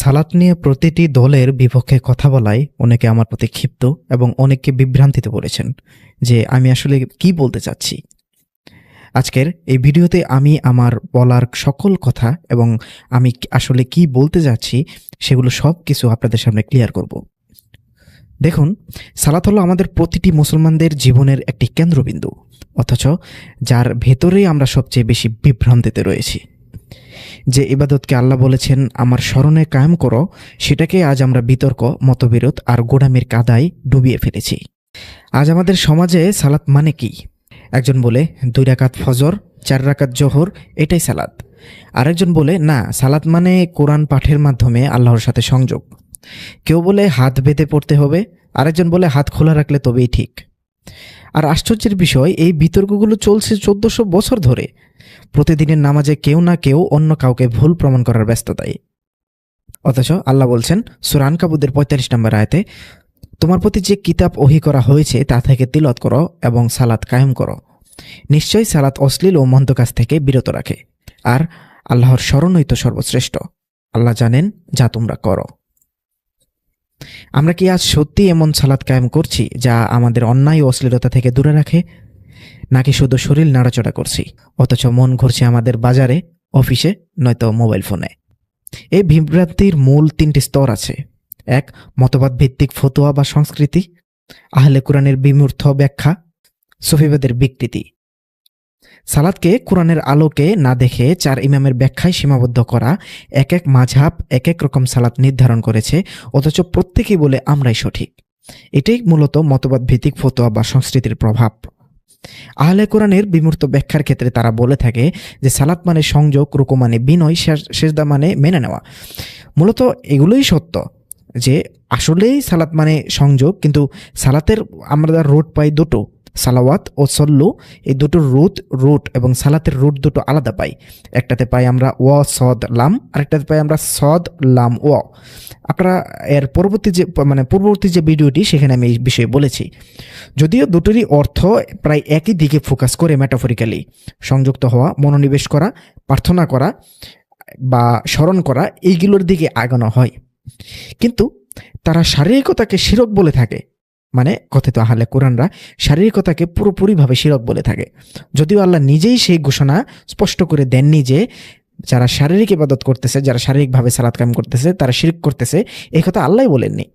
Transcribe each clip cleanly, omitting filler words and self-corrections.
সালাত নিয়ে প্রতিটি দলের বিপক্ষে কথা বলায় অনেকে আমার প্রতি ক্ষিপ্ত এবং অনেককে বিভ্রান্তিতে পড়েছেন যে আমি আসলে কি বলতে চাচ্ছি। আজকের এই ভিডিওতে আমি আমার বলার সকল কথা এবং আমি আসলে কি বলতে যাচ্ছি সেগুলো সব কিছু আপনাদের সামনে ক্লিয়ার করব। দেখুন, সালাত হলো আমাদের প্রতিটি মুসলমানদের জীবনের একটি কেন্দ্রবিন্দু, অথচ যার ভেতরেই আমরা সবচেয়ে বেশি বিভ্রান্তিতে রয়েছি। যে ইবাদতকে আল্লাহ বলেছেন আমার স্মরণে কায়েম করো, সেটাকে আজ আমরা বিতর্ক, মতবিরোধ আর গোড়ামির কাদায় ডুবিয়ে ফেলেছি। আজ আমাদের সমাজে সালাত মানে কি? একজন বলে 2 রাকাত ফজর, 4 রাকাত জোহর, এটাই সালাত। আরেকজন বলে না, সালাত মানে কোরআন পাঠের মাধ্যমে আল্লাহর সাথে সংযোগ। কেউ বলে হাত বেঁধে পড়তে হবে, আরেকজন বলে হাত খোলা রাখলে তবেই ঠিক। আর আশ্চর্যের বিষয়, এই বিতর্কগুলো চলছে 1400 বছর ধরে। প্রতিদিনের নামাজে কেউ না কেউ অন্য কাউকে ভুল প্রমাণ করার ব্যস্ততায়। অথচ আল্লাহ বলছেন সূরা আনকাবুতের 45 নম্বর আয়াতে, তোমার প্রতি যে কিতাব ওহী করা হয়েছে তা থেকে তিলাওয়াত করো এবং সালাত কায়েম করো। নিশ্চয়ই সালাত অশ্লীল ও মন্দ কাজ থেকে বিরত রাখে, আর আল্লাহর স্মরণই তো সর্বশ্রেষ্ঠ। আল্লাহ জানেন যা তোমরা করো। আমরা কি আজ সত্যি এমন সালাত কায়েম করছি যা আমাদের অন্যায় ও অশ্লীলতা থেকে দূরে রাখে, নাকি শুধু শরীর নাড়াচড়া করছি অথচ মন ঘুরছে আমাদের বাজারে, অফিসে, নয়তো মোবাইল ফোনে? এই বিভ্রান্তির মূল 3টি স্তর আছে। 1, মতবাদ ভিত্তিক ফতোয়া বা সংস্কৃতি, আহলে কোরআনের বিমূর্ত ব্যাখ্যা, সুফিবাদের বিকৃতি। সালাতকে কোরআনের আলোকে না দেখে 4 ইমামের ব্যাখ্যায় সীমাবদ্ধ করা। এক এক মাযহাব এক এক রকম সালাত নির্ধারণ করেছে, অথচ প্রত্যেকেই বলে আমরাই সঠিক। এটাই মূলত মতবাদ ভিত্তিক ফতোয়া বা সংস্কৃতির প্রভাব। আহলে কোরআনের বিমূর্ত ব্যাখ্যার ক্ষেত্রে তারা বলে থাকে যে সালাত মানে সংযোগ, রুকু মানে বিনয়, সেজদা মানে মেনে নেওয়া। মূলত এগুলোই সত্য যে আসলেই সালাত মানে সংযোগ, কিন্তু সালাতের আমরা রুট পাই দুটো, সালাওয়াত ও সল্লু। এই দুটোর রুট এবং সালাতের রুট দুটো আলাদা পাই। একটাতে পাই আমরা ওয়া সদ লাম, আরেকটাতে পাই আমরা সদ লাম ওয়া। আপনারা এর পূর্ববর্তী যে ভিডিওটি, সেখানে আমি এই বিষয়ে বলেছি। যদিও দুটোরই অর্থ প্রায় একই দিকে ফোকাস করে, মেটাফরিক্যালি সংযুক্ত হওয়া, মনোনিবেশ করা, প্রার্থনা করা বা স্মরণ করা, এইগুলোর দিকে আগানো হয়, কিন্তু তারা শারীরিকতাকে শিরক বলে থাকে। মানে কথিত আহলে কোরআনরা শারীরিকতাকে পুরোপুরিভাবে শিরক বলে থাকে, যদিও আল্লাহ নিজেই সেই ঘোষণা স্পষ্ট করে দেননি যে যারা শারীরিক ইবাদত করতেছে, যারা শারীরিকভাবে সালাত কায়েম করতেছে তারা শিরক করতেছে। এই কথা আল্লাহই বলেননি,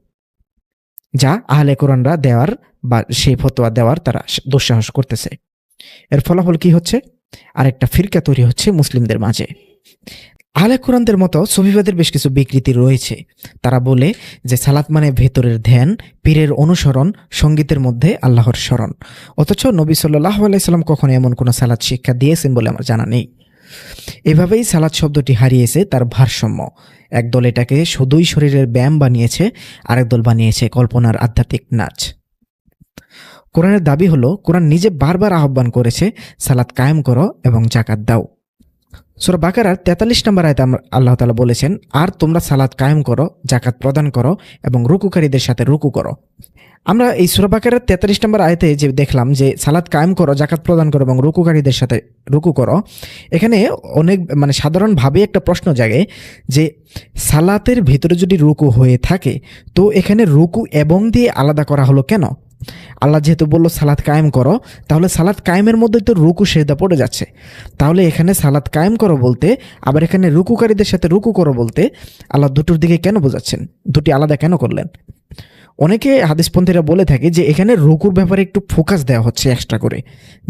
যা আহলে কোরআনরা দেওয়ার বা সেই ফতোয়া দেওয়ার তারা দুঃসাহস করতেছে। এর ফলাফল কি হচ্ছে? আরেকটা ফিরকা তৈরি হচ্ছে মুসলিমদের মাঝে। আহলে কোরআনদের মতো সুফিবাদের বেশ কিছু বিকৃতি রয়েছে। তারা বলে যে সালাত মানে ভেতরের ধ্যান, পীরের অনুসরণ, সঙ্গীতের মধ্যে আল্লাহর স্মরণ। অথচ নবী সাল্লাল্লাহু আলাইহি সাল্লাম কখনো এমন কোনো সালাত শিক্ষা দিয়েছেন বলে আমার জানা নেই। এভাবেই সালাত শব্দটি হারিয়েছে তার ভারসাম্য। একদল এটাকে শুধুই শরীরের ব্যায়াম বানিয়েছে, আরেক দল বানিয়েছে কল্পনার আধ্যাত্মিক নাচ। কোরআনের দাবি হলো, কোরআন নিজে বারবার আহ্বান করেছে সালাত কায়েম করো এবং যাকাত দাও। সূরা বাকারার 43 নম্বর আয়াতে আল্লাহ তাআলা বলেছেন, আর তোমরা সালাত কায়েম করো, যাকাত প্রদান করো এবং রুকুকারীদের সাথে রুকু করো। আমরা এই সূরা বাকারার 43 নম্বর আয়াতে যে দেখলাম যে সালাত কায়েম করো, যাকাত প্রদান করো এবং রুকুকারীদের সাথে রুকু করো, এখানে অনেক সাধারণভাবে একটা প্রশ্ন জাগে যে সালাতের ভিতরে যদি রুকু হয়ে থাকে, তো এখানে রুকু এবং দিয়ে আলাদা করা হলো কেন? আল্লাহ যেহেতু বললো সালাত কায়েম করো, তাহলে সালাত কায়েমের মধ্যে তো রুকু সেজদা পড়ে যাচ্ছে। তাহলে এখানে সালাত কায়েম করো বলতে, আবার এখানে রুকুকারীদের সাথে রুকু করো বলতে আল্লাহ দুটোর দিকে কেন বোঝাচ্ছেন? দুটি আলাদা কেন করলেন? অনেকে হাদিসপন্থীরা বলে থাকে যে এখানে রুকুর ব্যাপারে একটু ফোকাস দেওয়া হচ্ছে এক্সট্রা করে,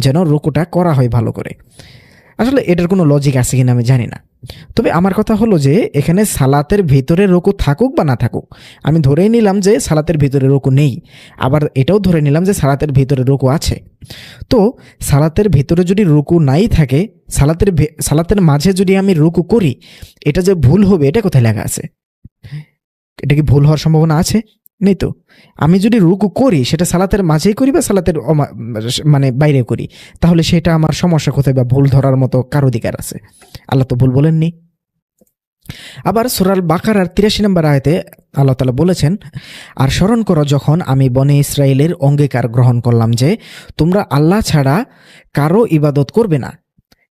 যেন রুকুটা করা হয় ভালো করে। আসলে এটার কোনো লজিক আছে কিনা আমি জানি না। তবে আমার কথা হলো যে এখানে সালাতের ভিতরে রুকু থাকুক বা না থাকুক, আমি ধরেই নিলাম যে সালাতের ভিতরে রুকু নেই, আবার এটাও ধরে নিলাম যে সালাতের ভিতরে রুকু আছে। তো সালাতের ভিতরে যদি রুকু নাই থাকে, সালাতের মাঝে যদি আমি রুকু করি, এটা যে ভুল হবে এটা কোথায় লেখা আছে? এটা কি ভুল হওয়ার সম্ভাবনা আছে? নেই তো। আমি যদি রুকু করি সেটা সালাতের মাঝেই করি বা সালাতের বাইরে করি, তাহলে সেটা আমার সমস্যা কোথায় বা ভুল ধরার মতো কার অধিকার আছে? আল্লাহ তো ভুল বলেননি। আবার সূরা বাকারার 83 নম্বর আয়াতে আল্লাহ তাআলা বলেছেন, আর স্মরণ করো যখন আমি বনে ইসরায়েলের অঙ্গীকার গ্রহণ করলাম যে তোমরা আল্লাহ ছাড়া কারো ইবাদত করবে না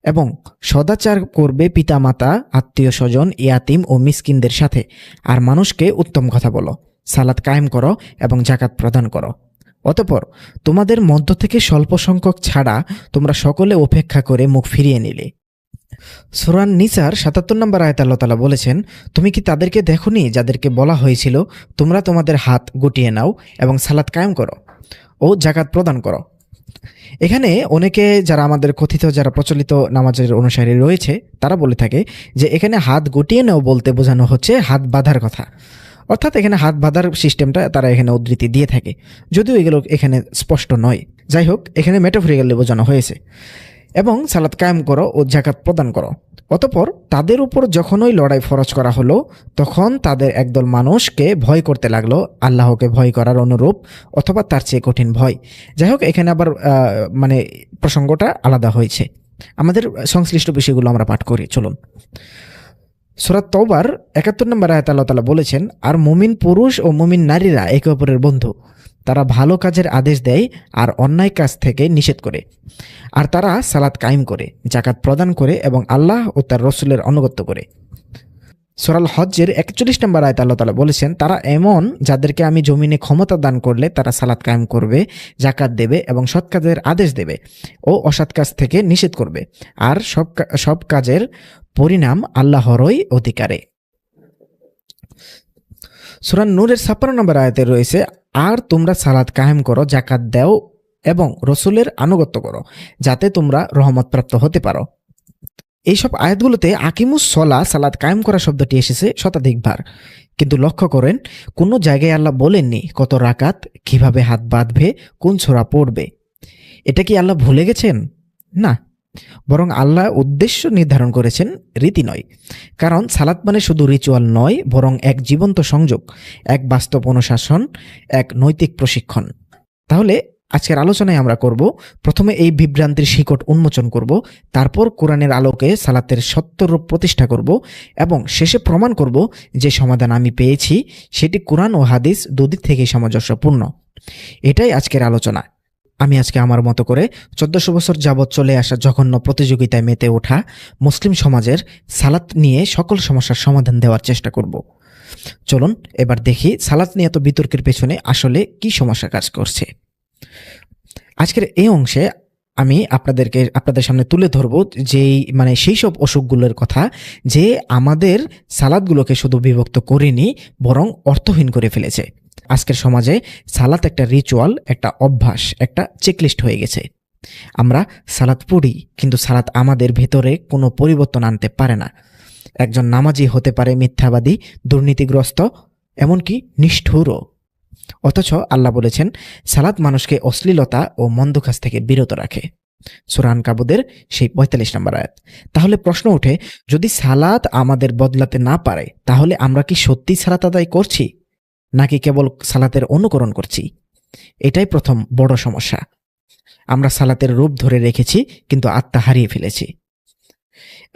এবং সদাচার করবে পিতামাতা, আত্মীয় স্বজন, ইয়াতিম ও মিসকিনদের সাথে, আর মানুষকে উত্তম কথা বলো, সালাত কায়েম করো এবং জাকাত প্রদান করো। অতঃপর তোমাদের মধ্য থেকে স্বল্প সংখ্যক ছাড়া তোমরা সকলে উপেক্ষা করে মুখ ফিরিয়ে নিলে। সূরা নিসার ৭৭ নম্বর আয়াতে আল্লাহ তাআলা বলেছেন, তুমি কি তাদেরকে দেখোনি যাদেরকে বলা হয়েছিল তোমরা তোমাদের হাত গুটিয়ে নাও এবং সালাত কায়েম করো ও জাকাত প্রদান করো। এখানে অনেকে যারা আমাদের কথিত যারা প্রচলিত নামাজের অনুসারী রয়েছে তারা বলে থাকে যে এখানে হাত গুটিয়ে নাও বলতে বোঝানো হচ্ছে হাত বাঁধার কথা, অর্থাৎ এখানে হাত বাঁধার সিস্টেমটা তারা এখানে উদ্ধৃতি দিয়ে থাকে, যদিও এগুলো এখানে স্পষ্ট নয়। যাই হোক, এখানে মেটাফরিক্যালি বোঝানো হয়েছে। এবং সালাত কায়েম করো ও জাকাত প্রদান করো। অতঃপর তাদের উপর যখনই লড়াই ফরজ করা হলো তখন তাদের একদল মানুষকে ভয় করতে লাগলো, আল্লাহকে ভয় করার অনুরূপ অথবা তার চেয়ে কঠিন ভয়। যাই হোক, এখানে আবার মানে প্রসঙ্গটা আলাদা হয়েছে। আমাদের সংশ্লিষ্ট বিষয়গুলো আমরা পাঠ করি, চলুন। সূরা তওবার ৭১ নম্বর আয়াতে আল্লাহ তাআলা বলেছেন, আর মুমিন পুরুষ ও মুমিন নারীরা একে অপরের বন্ধু, তারা ভালো কাজের আদেশ দেয় আর অন্যায় কাজ থেকে নিষেধ করে, আর তারা সালাত কায়েম করে, জাকাত প্রদান করে এবং আল্লাহ ও তার রসুলের আনুগত্য করে। সূরা আল হজ্জের ৪১ নম্বর আয়াতে আল্লাহ তাআলা বলেছেন, তারা এমন যাদেরকে আমি জমিনে ক্ষমতা দান করলে তারা সালাত কায়েম করবে, জাকাত দেবে এবং সৎ কাজের আদেশ দেবে ও অসৎ কাজ থেকে নিষেধ করবে, আর সব কাজের পরিণাম আল্লাহরই অধিকারে। সূরা নূরের ৫৬ নম্বর আয়াতে রয়েছে, আর তোমরা সালাত কায়েম করো, জাকাত দাও এবং রসুলের আনুগত্য করো, যাতে তোমরা রহমতপ্রাপ্ত হতে পারো। এইসব আয়াতগুলোতে আকিমুস সলা, সালাত কায়েম করা শব্দটি এসেছে শতাধিকবার, কিন্তু লক্ষ্য করেন কোনো জায়গায় আল্লাহ বলেননি কত রাকাত, কিভাবে হাত বাঁধবে, কোন সূরা পড়বে। এটা কি আল্লাহ ভুলে গেছেন? না, বরং আল্লাহ উদ্দেশ্য নির্ধারণ করেছেন, রীতি নয়। কারণ সালাত মানে শুধু রিচুয়াল নয়, বরং এক জীবন্ত সংযোগ, এক বাস্তব অনুশাসন, এক নৈতিক প্রশিক্ষণ। তাহলে আজকের আলোচনায় আমরা করব, প্রথমে এই বিভ্রান্তির শিকট উন্মোচন করব, তারপর কোরআনের আলোকে সালাতের সত্যরূপ প্রতিষ্ঠা করব এবং শেষে প্রমাণ করব যে সমাধান আমি পেয়েছি সেটি কোরআন ও হাদিস দুদিক থেকেই সামঞ্জস্যপূর্ণ। এটাই আজকের আলোচনা। আমি আজকে আমার মতো করে ১৪০০ বছর যাবৎ চলে আসা জঘন্য প্রতিযোগিতায় মেতে ওঠা মুসলিম সমাজের সালাত নিয়ে সকল সমস্যার সমাধান দেওয়ার চেষ্টা করব। চলুন এবার দেখি সালাত নিয়ে এত বিতর্কের পেছনে আসলে কি সমস্যা কাজ করছে। আজকের এই অংশে আমি আপনাদের সামনে তুলে ধরব সেই সব অসুখগুলোর কথা যে আমাদের সালাতগুলোকে শুধু বিভক্ত করেনি, বরং অর্থহীন করে ফেলেছে। আজকের সমাজে সালাত একটা রিচুয়াল, একটা অভ্যাস, একটা চেকলিস্ট হয়ে গেছে। আমরা সালাত পড়ি, কিন্তু সালাত আমাদের ভেতরে কোনো পরিবর্তন আনতে পারে না। একজন নামাজি হতে পারে মিথ্যাবাদী, দুর্নীতিগ্রস্ত, এমনকি নিষ্ঠুরও। অথচ আল্লাহ বলেছেন সালাত মানুষকে অশ্লীলতা ও মন্দ কাজ থেকে বিরত রাখে। সূরা আনকাবুতের সেই ৪৫ নম্বর আয়াত। তাহলে প্রশ্ন ওঠে, যদি সালাত আমাদের বদলাতে না পারে তাহলে আমরা কি সত্যি সালাত আদায় করছি নাকি কেবল সালাতের অনুকরণ করছি? এটাই প্রথম বড় সমস্যা। আমরা সালাতের রূপ ধরে রেখেছি কিন্তু আত্মা হারিয়ে ফেলেছি।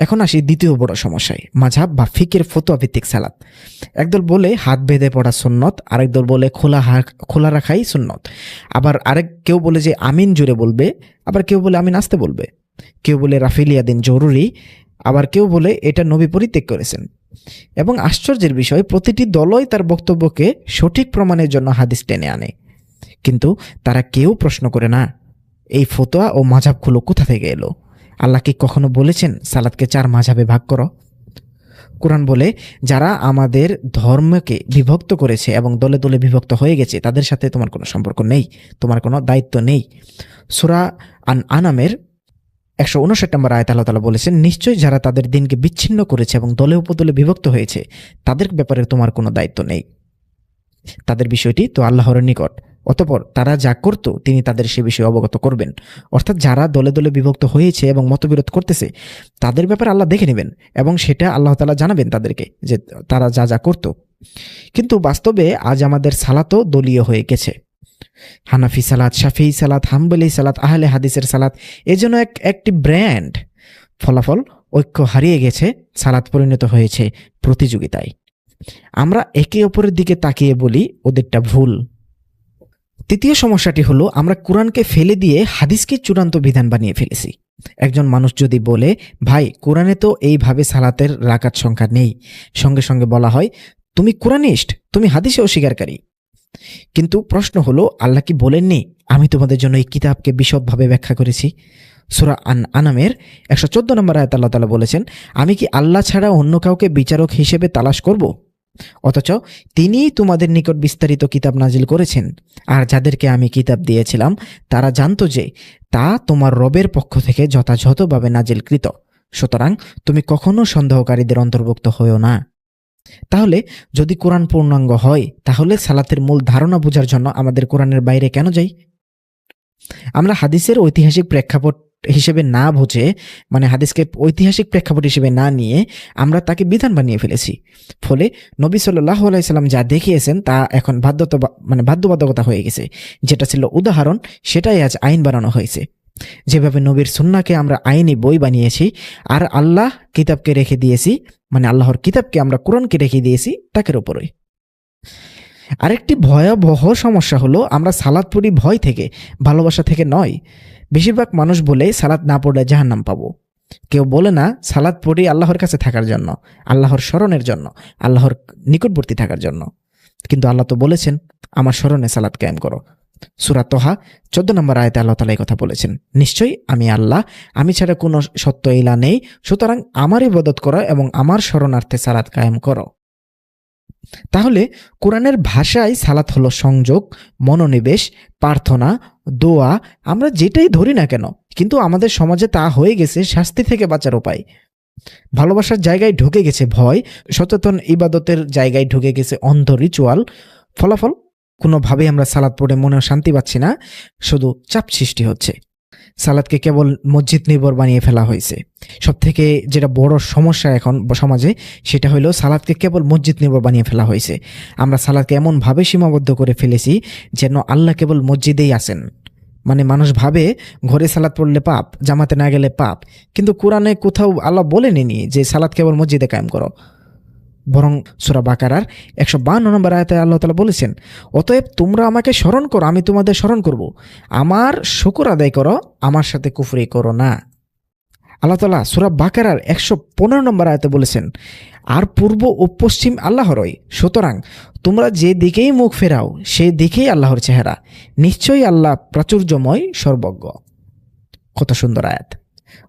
এখন আসি দ্বিতীয় বড় সমস্যায়, মাযহাব বা ফিকের ফতোয়া ভিত্তিক সালাত। একদল বলে হাত বেঁধে পড়া সুন্নত, আরেক দল বলে খোলা রাখাই সুন্নত। আবার কেউ বলে যে আমিন জুড়ে বলবে, আবার কেউ বলে আমিন আস্তে বলবে। কেউ বলে রাফিলিয়া দিন জরুরি, আবার কেউ বলে এটা নবী পরিত্যাগ করেছেন। এবং আশ্চর্যের বিষয়, প্রতিটি দলই তার বক্তব্যকে সঠিক প্রমাণের জন্য হাদিস টেনে আনে, কিন্তু তারা কেউ প্রশ্ন করে না এই ফতোয়া ও মাযহাবগুলো কোথা থেকে এলো। আল্লাহ কি কখনো বলেছেন সালাতকে ৪ মাযহাবে ভাগ করো? কোরআন বলে যারা আমাদের ধর্মকে বিভক্ত করেছে এবং দলে দলে বিভক্ত হয়ে গেছে তাদের সাথে তোমার কোনো সম্পর্ক নেই, তোমার কোনো দায়িত্ব নেই। সূরা আনামের ১৫৯ নম্বর আয়াতে আল্লাহ তাআলা বলেছেন, নিশ্চয়ই যারা তাদের দিনকে বিচ্ছিন্ন করেছে এবং দলে উপদলে বিভক্ত হয়েছে তাদের ব্যাপারে তোমার কোনো দায়িত্ব নেই। তাদের বিষয়টি তো আল্লাহর নিকট, অতঃপর তারা যা করত তিনি তাদের সে বিষয়ে অবগত করবেন। অর্থাৎ যারা দলে দলে বিভক্ত হয়েছে এবং মতবিরোধ করতেছে তাদের ব্যাপারে আল্লাহ দেখে নেবেন এবং সেটা আল্লাহ তাআলা জানাবেন তাদেরকে যে তারা যা যা করত। কিন্তু বাস্তবে আজ আমাদের সালাতও দলীয় হয়ে গেছে। হানাফি সালাত, শাফিঈ সালাত, হাম্বলি সালাত, আহলে হাদিসের সালাত, এজন্য একটি ব্র্যান্ড। ফলাফল ঐক্য হারিয়ে গেছে, সালাত পরিণত হয়েছে প্রতিযোগিতায়। আমরা একে অপরের দিকে তাকিয়ে বলি ওদেরটা ভুল। তৃতীয় সমস্যাটি হলো আমরা কোরআনকে ফেলে দিয়ে হাদিসকে চূড়ান্ত বিধান বানিয়ে ফেলেছি। একজন মানুষ যদি বলে, ভাই কোরআনে তো এইভাবে সালাতের রাকাত সংখ্যা নেই, সঙ্গে সঙ্গে বলা হয় তুমি কোরআনিস্ট, তুমি হাদিসে অস্বীকারী। কিন্তু প্রশ্ন হলো, আল্লাহ কি বলেননি আমি তোমাদের জন্য এই কিতাবকে বিশদভাবে ব্যাখ্যা করেছি? সূরা আনামের 114 নম্বর আয়াতে আল্লাহ তাআলা বলেছেন, আমি কি আল্লাহ ছাড়া অন্য কাউকে বিচারক হিসেবে তালাশ করব? অথচ তিনিই তোমাদের নিকট বিস্তারিত কিতাব নাজিল করেছেন, আর যাদেরকে আমি কিতাব দিয়েছিলাম তারা জানতো যে তা তোমার রবের পক্ষ থেকে যথাযথভাবে নাজিলকৃত। সুতরাং তুমি কখনো সন্দেহকারীদের অন্তর্ভুক্ত হইও না। তাহলে যদি কোরআন পূর্ণাঙ্গ হয়, তাহলে সালাতের মূল ধারণা বোঝার জন্য আমাদের কোরআনের বাইরে কেন যাই? আমরা হাদিসের ঐতিহাসিক প্রেক্ষাপট হিসেবে না বুঝে, মানে হাদিসকে ঐতিহাসিক প্রেক্ষাপট হিসেবে না নিয়ে আমরা তাকে বিধান বানিয়ে ফেলেছি। ফলে নবী সাল্লাল্লাহু আলাইহি সাল্লাম যা দেখিয়েছেন তা এখন বাধ্যবাধকতা হয়ে গেছে। যেটা ছিল উদাহরণ, সেটাই আজ আইন বানানো হয়েছে। যেভাবে নবীর সুন্নাহকে আমরা আইনি বই বানিয়েছি, আর আল্লাহ কিতাবকে রেখে দিয়েছি, মানে আল্লাহর কিতাবকে আমরা কোরআনকে রেখে দিয়েছি তাকের উপরে। আরেকটি ভয়াবহ সমস্যা হলো আমরা সালাত পড়ি ভয় থেকে, ভালোবাসা থেকে নয়। বেশিরভাগ মানুষ বলে সালাত না পড়লে জাহান্নাম পাবো। কেউ বলে না সালাত পড়ি আল্লাহর কাছে থাকার জন্য, আল্লাহর স্মরণের জন্য, আল্লাহর নিকটবর্তী থাকার জন্য। কিন্তু আল্লাহ তো বলেছেন আমার স্মরণে সালাত কায়েম করো। সূরা তোহা 14 নম্বর আয়াতে আল্লাহ তাআলা এই কথা বলেছেন, নিশ্চয়ই আমি আল্লাহ, আমি ছাড়া কোনো সত্য ইলাহ নেই, সুতরাং আমার ইবাদত করো এবং আমার স্মরণার্থে সালাত কায়েম করো। তাহলে কোরআনের ভাষায় সালাত হলো সংযোগ, মনোনিবেশ, প্রার্থনা, দোয়া, আমরা যেটাই ধরি না কেন, কিন্তু আমাদের সমাজে তা হয়ে গেছে শাস্তি থেকে বাঁচার উপায়। ভালোবাসার জায়গায় ঢুকে গেছে ভয়, সচেতন ইবাদতের জায়গায় ঢুকে গেছে অন্ধ রিচুয়াল। ফলাফল, কোনোভাবেই আমরা সালাত পড়ে মনেও শান্তি পাচ্ছি না, শুধু চাপ সৃষ্টি হচ্ছে। সালাদকে কেবল মসজিদ নির্ভর বানিয়ে ফেলা হয়েছে। সবথেকে যেটা বড় সমস্যা এখন সমাজে, সেটা হলো সালাদকে কেবল মসজিদ নির্ভর বানিয়ে ফেলা হয়েছে। আমরা সালাদকে এমনভাবে সীমাবদ্ধ করে ফেলেছি যেন আল্লাহ কেবল মসজিদেই আছেন। মানে মানুষ ভাবে ঘরে সালাত পড়লে পাপ, জামাতে না গেলে পাপ, কিন্তু কোরআনে কোথাও আল্লাহ বলেনি যে সালাত কেবল মসজিদে কায়েম করো। বরং সূরা বাকারার 152 নম্বর আয়াতে আল্লাহ তাআলা বলেছেন, অতএব তোমরা আমাকে স্মরণ করো, আমি তোমাদের স্মরণ করব, আমার শুকর আদায় করো, আমার সাথে কুফরি করো না। আল্লাহ তাআলা সূরা বাকারার 115 নম্বর আয়াতে বলেছেন, আর পূর্ব ও পশ্চিম আল্লাহরই, সুতরাং তোমরা যে দিকেই মুখ ফেরাও সেই দিকেই আল্লাহর চেহারা, নিশ্চয়ই আল্লাহ প্রাচুর্যময় সর্বজ্ঞ। কত সুন্দর আয়াত।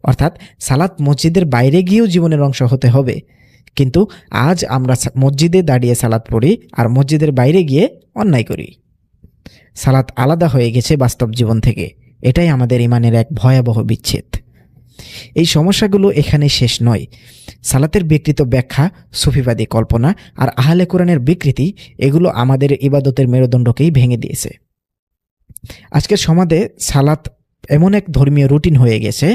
অর্থাৎ সালাত মসজিদের বাইরে গিয়েও জীবনের অংশ হতে হবে। কিন্তু আজ আমরা মসজিদে দাঁড়িয়ে সালাত পড়ি আর মসজিদের বাইরে গিয়ে অন্যায় করি। সালাত আলাদা হয়ে গেছে বাস্তব জীবন থেকে। এটাই আমাদের ইমানের এক ভয়াবহ বিচ্ছেদ। এই সমস্যাগুলো এখানে শেষ নয়। সালাতের বিকৃত ব্যাখ্যা, সুফিবাদী কল্পনা আর আহলে কোরআনের বিকৃতি, এগুলো আমাদের ইবাদতের মেরুদণ্ডকেই ভেঙে দিয়েছে। আজকের সমাজে সালাত এমন এক ধর্মীয় রুটিন হয়ে গেছে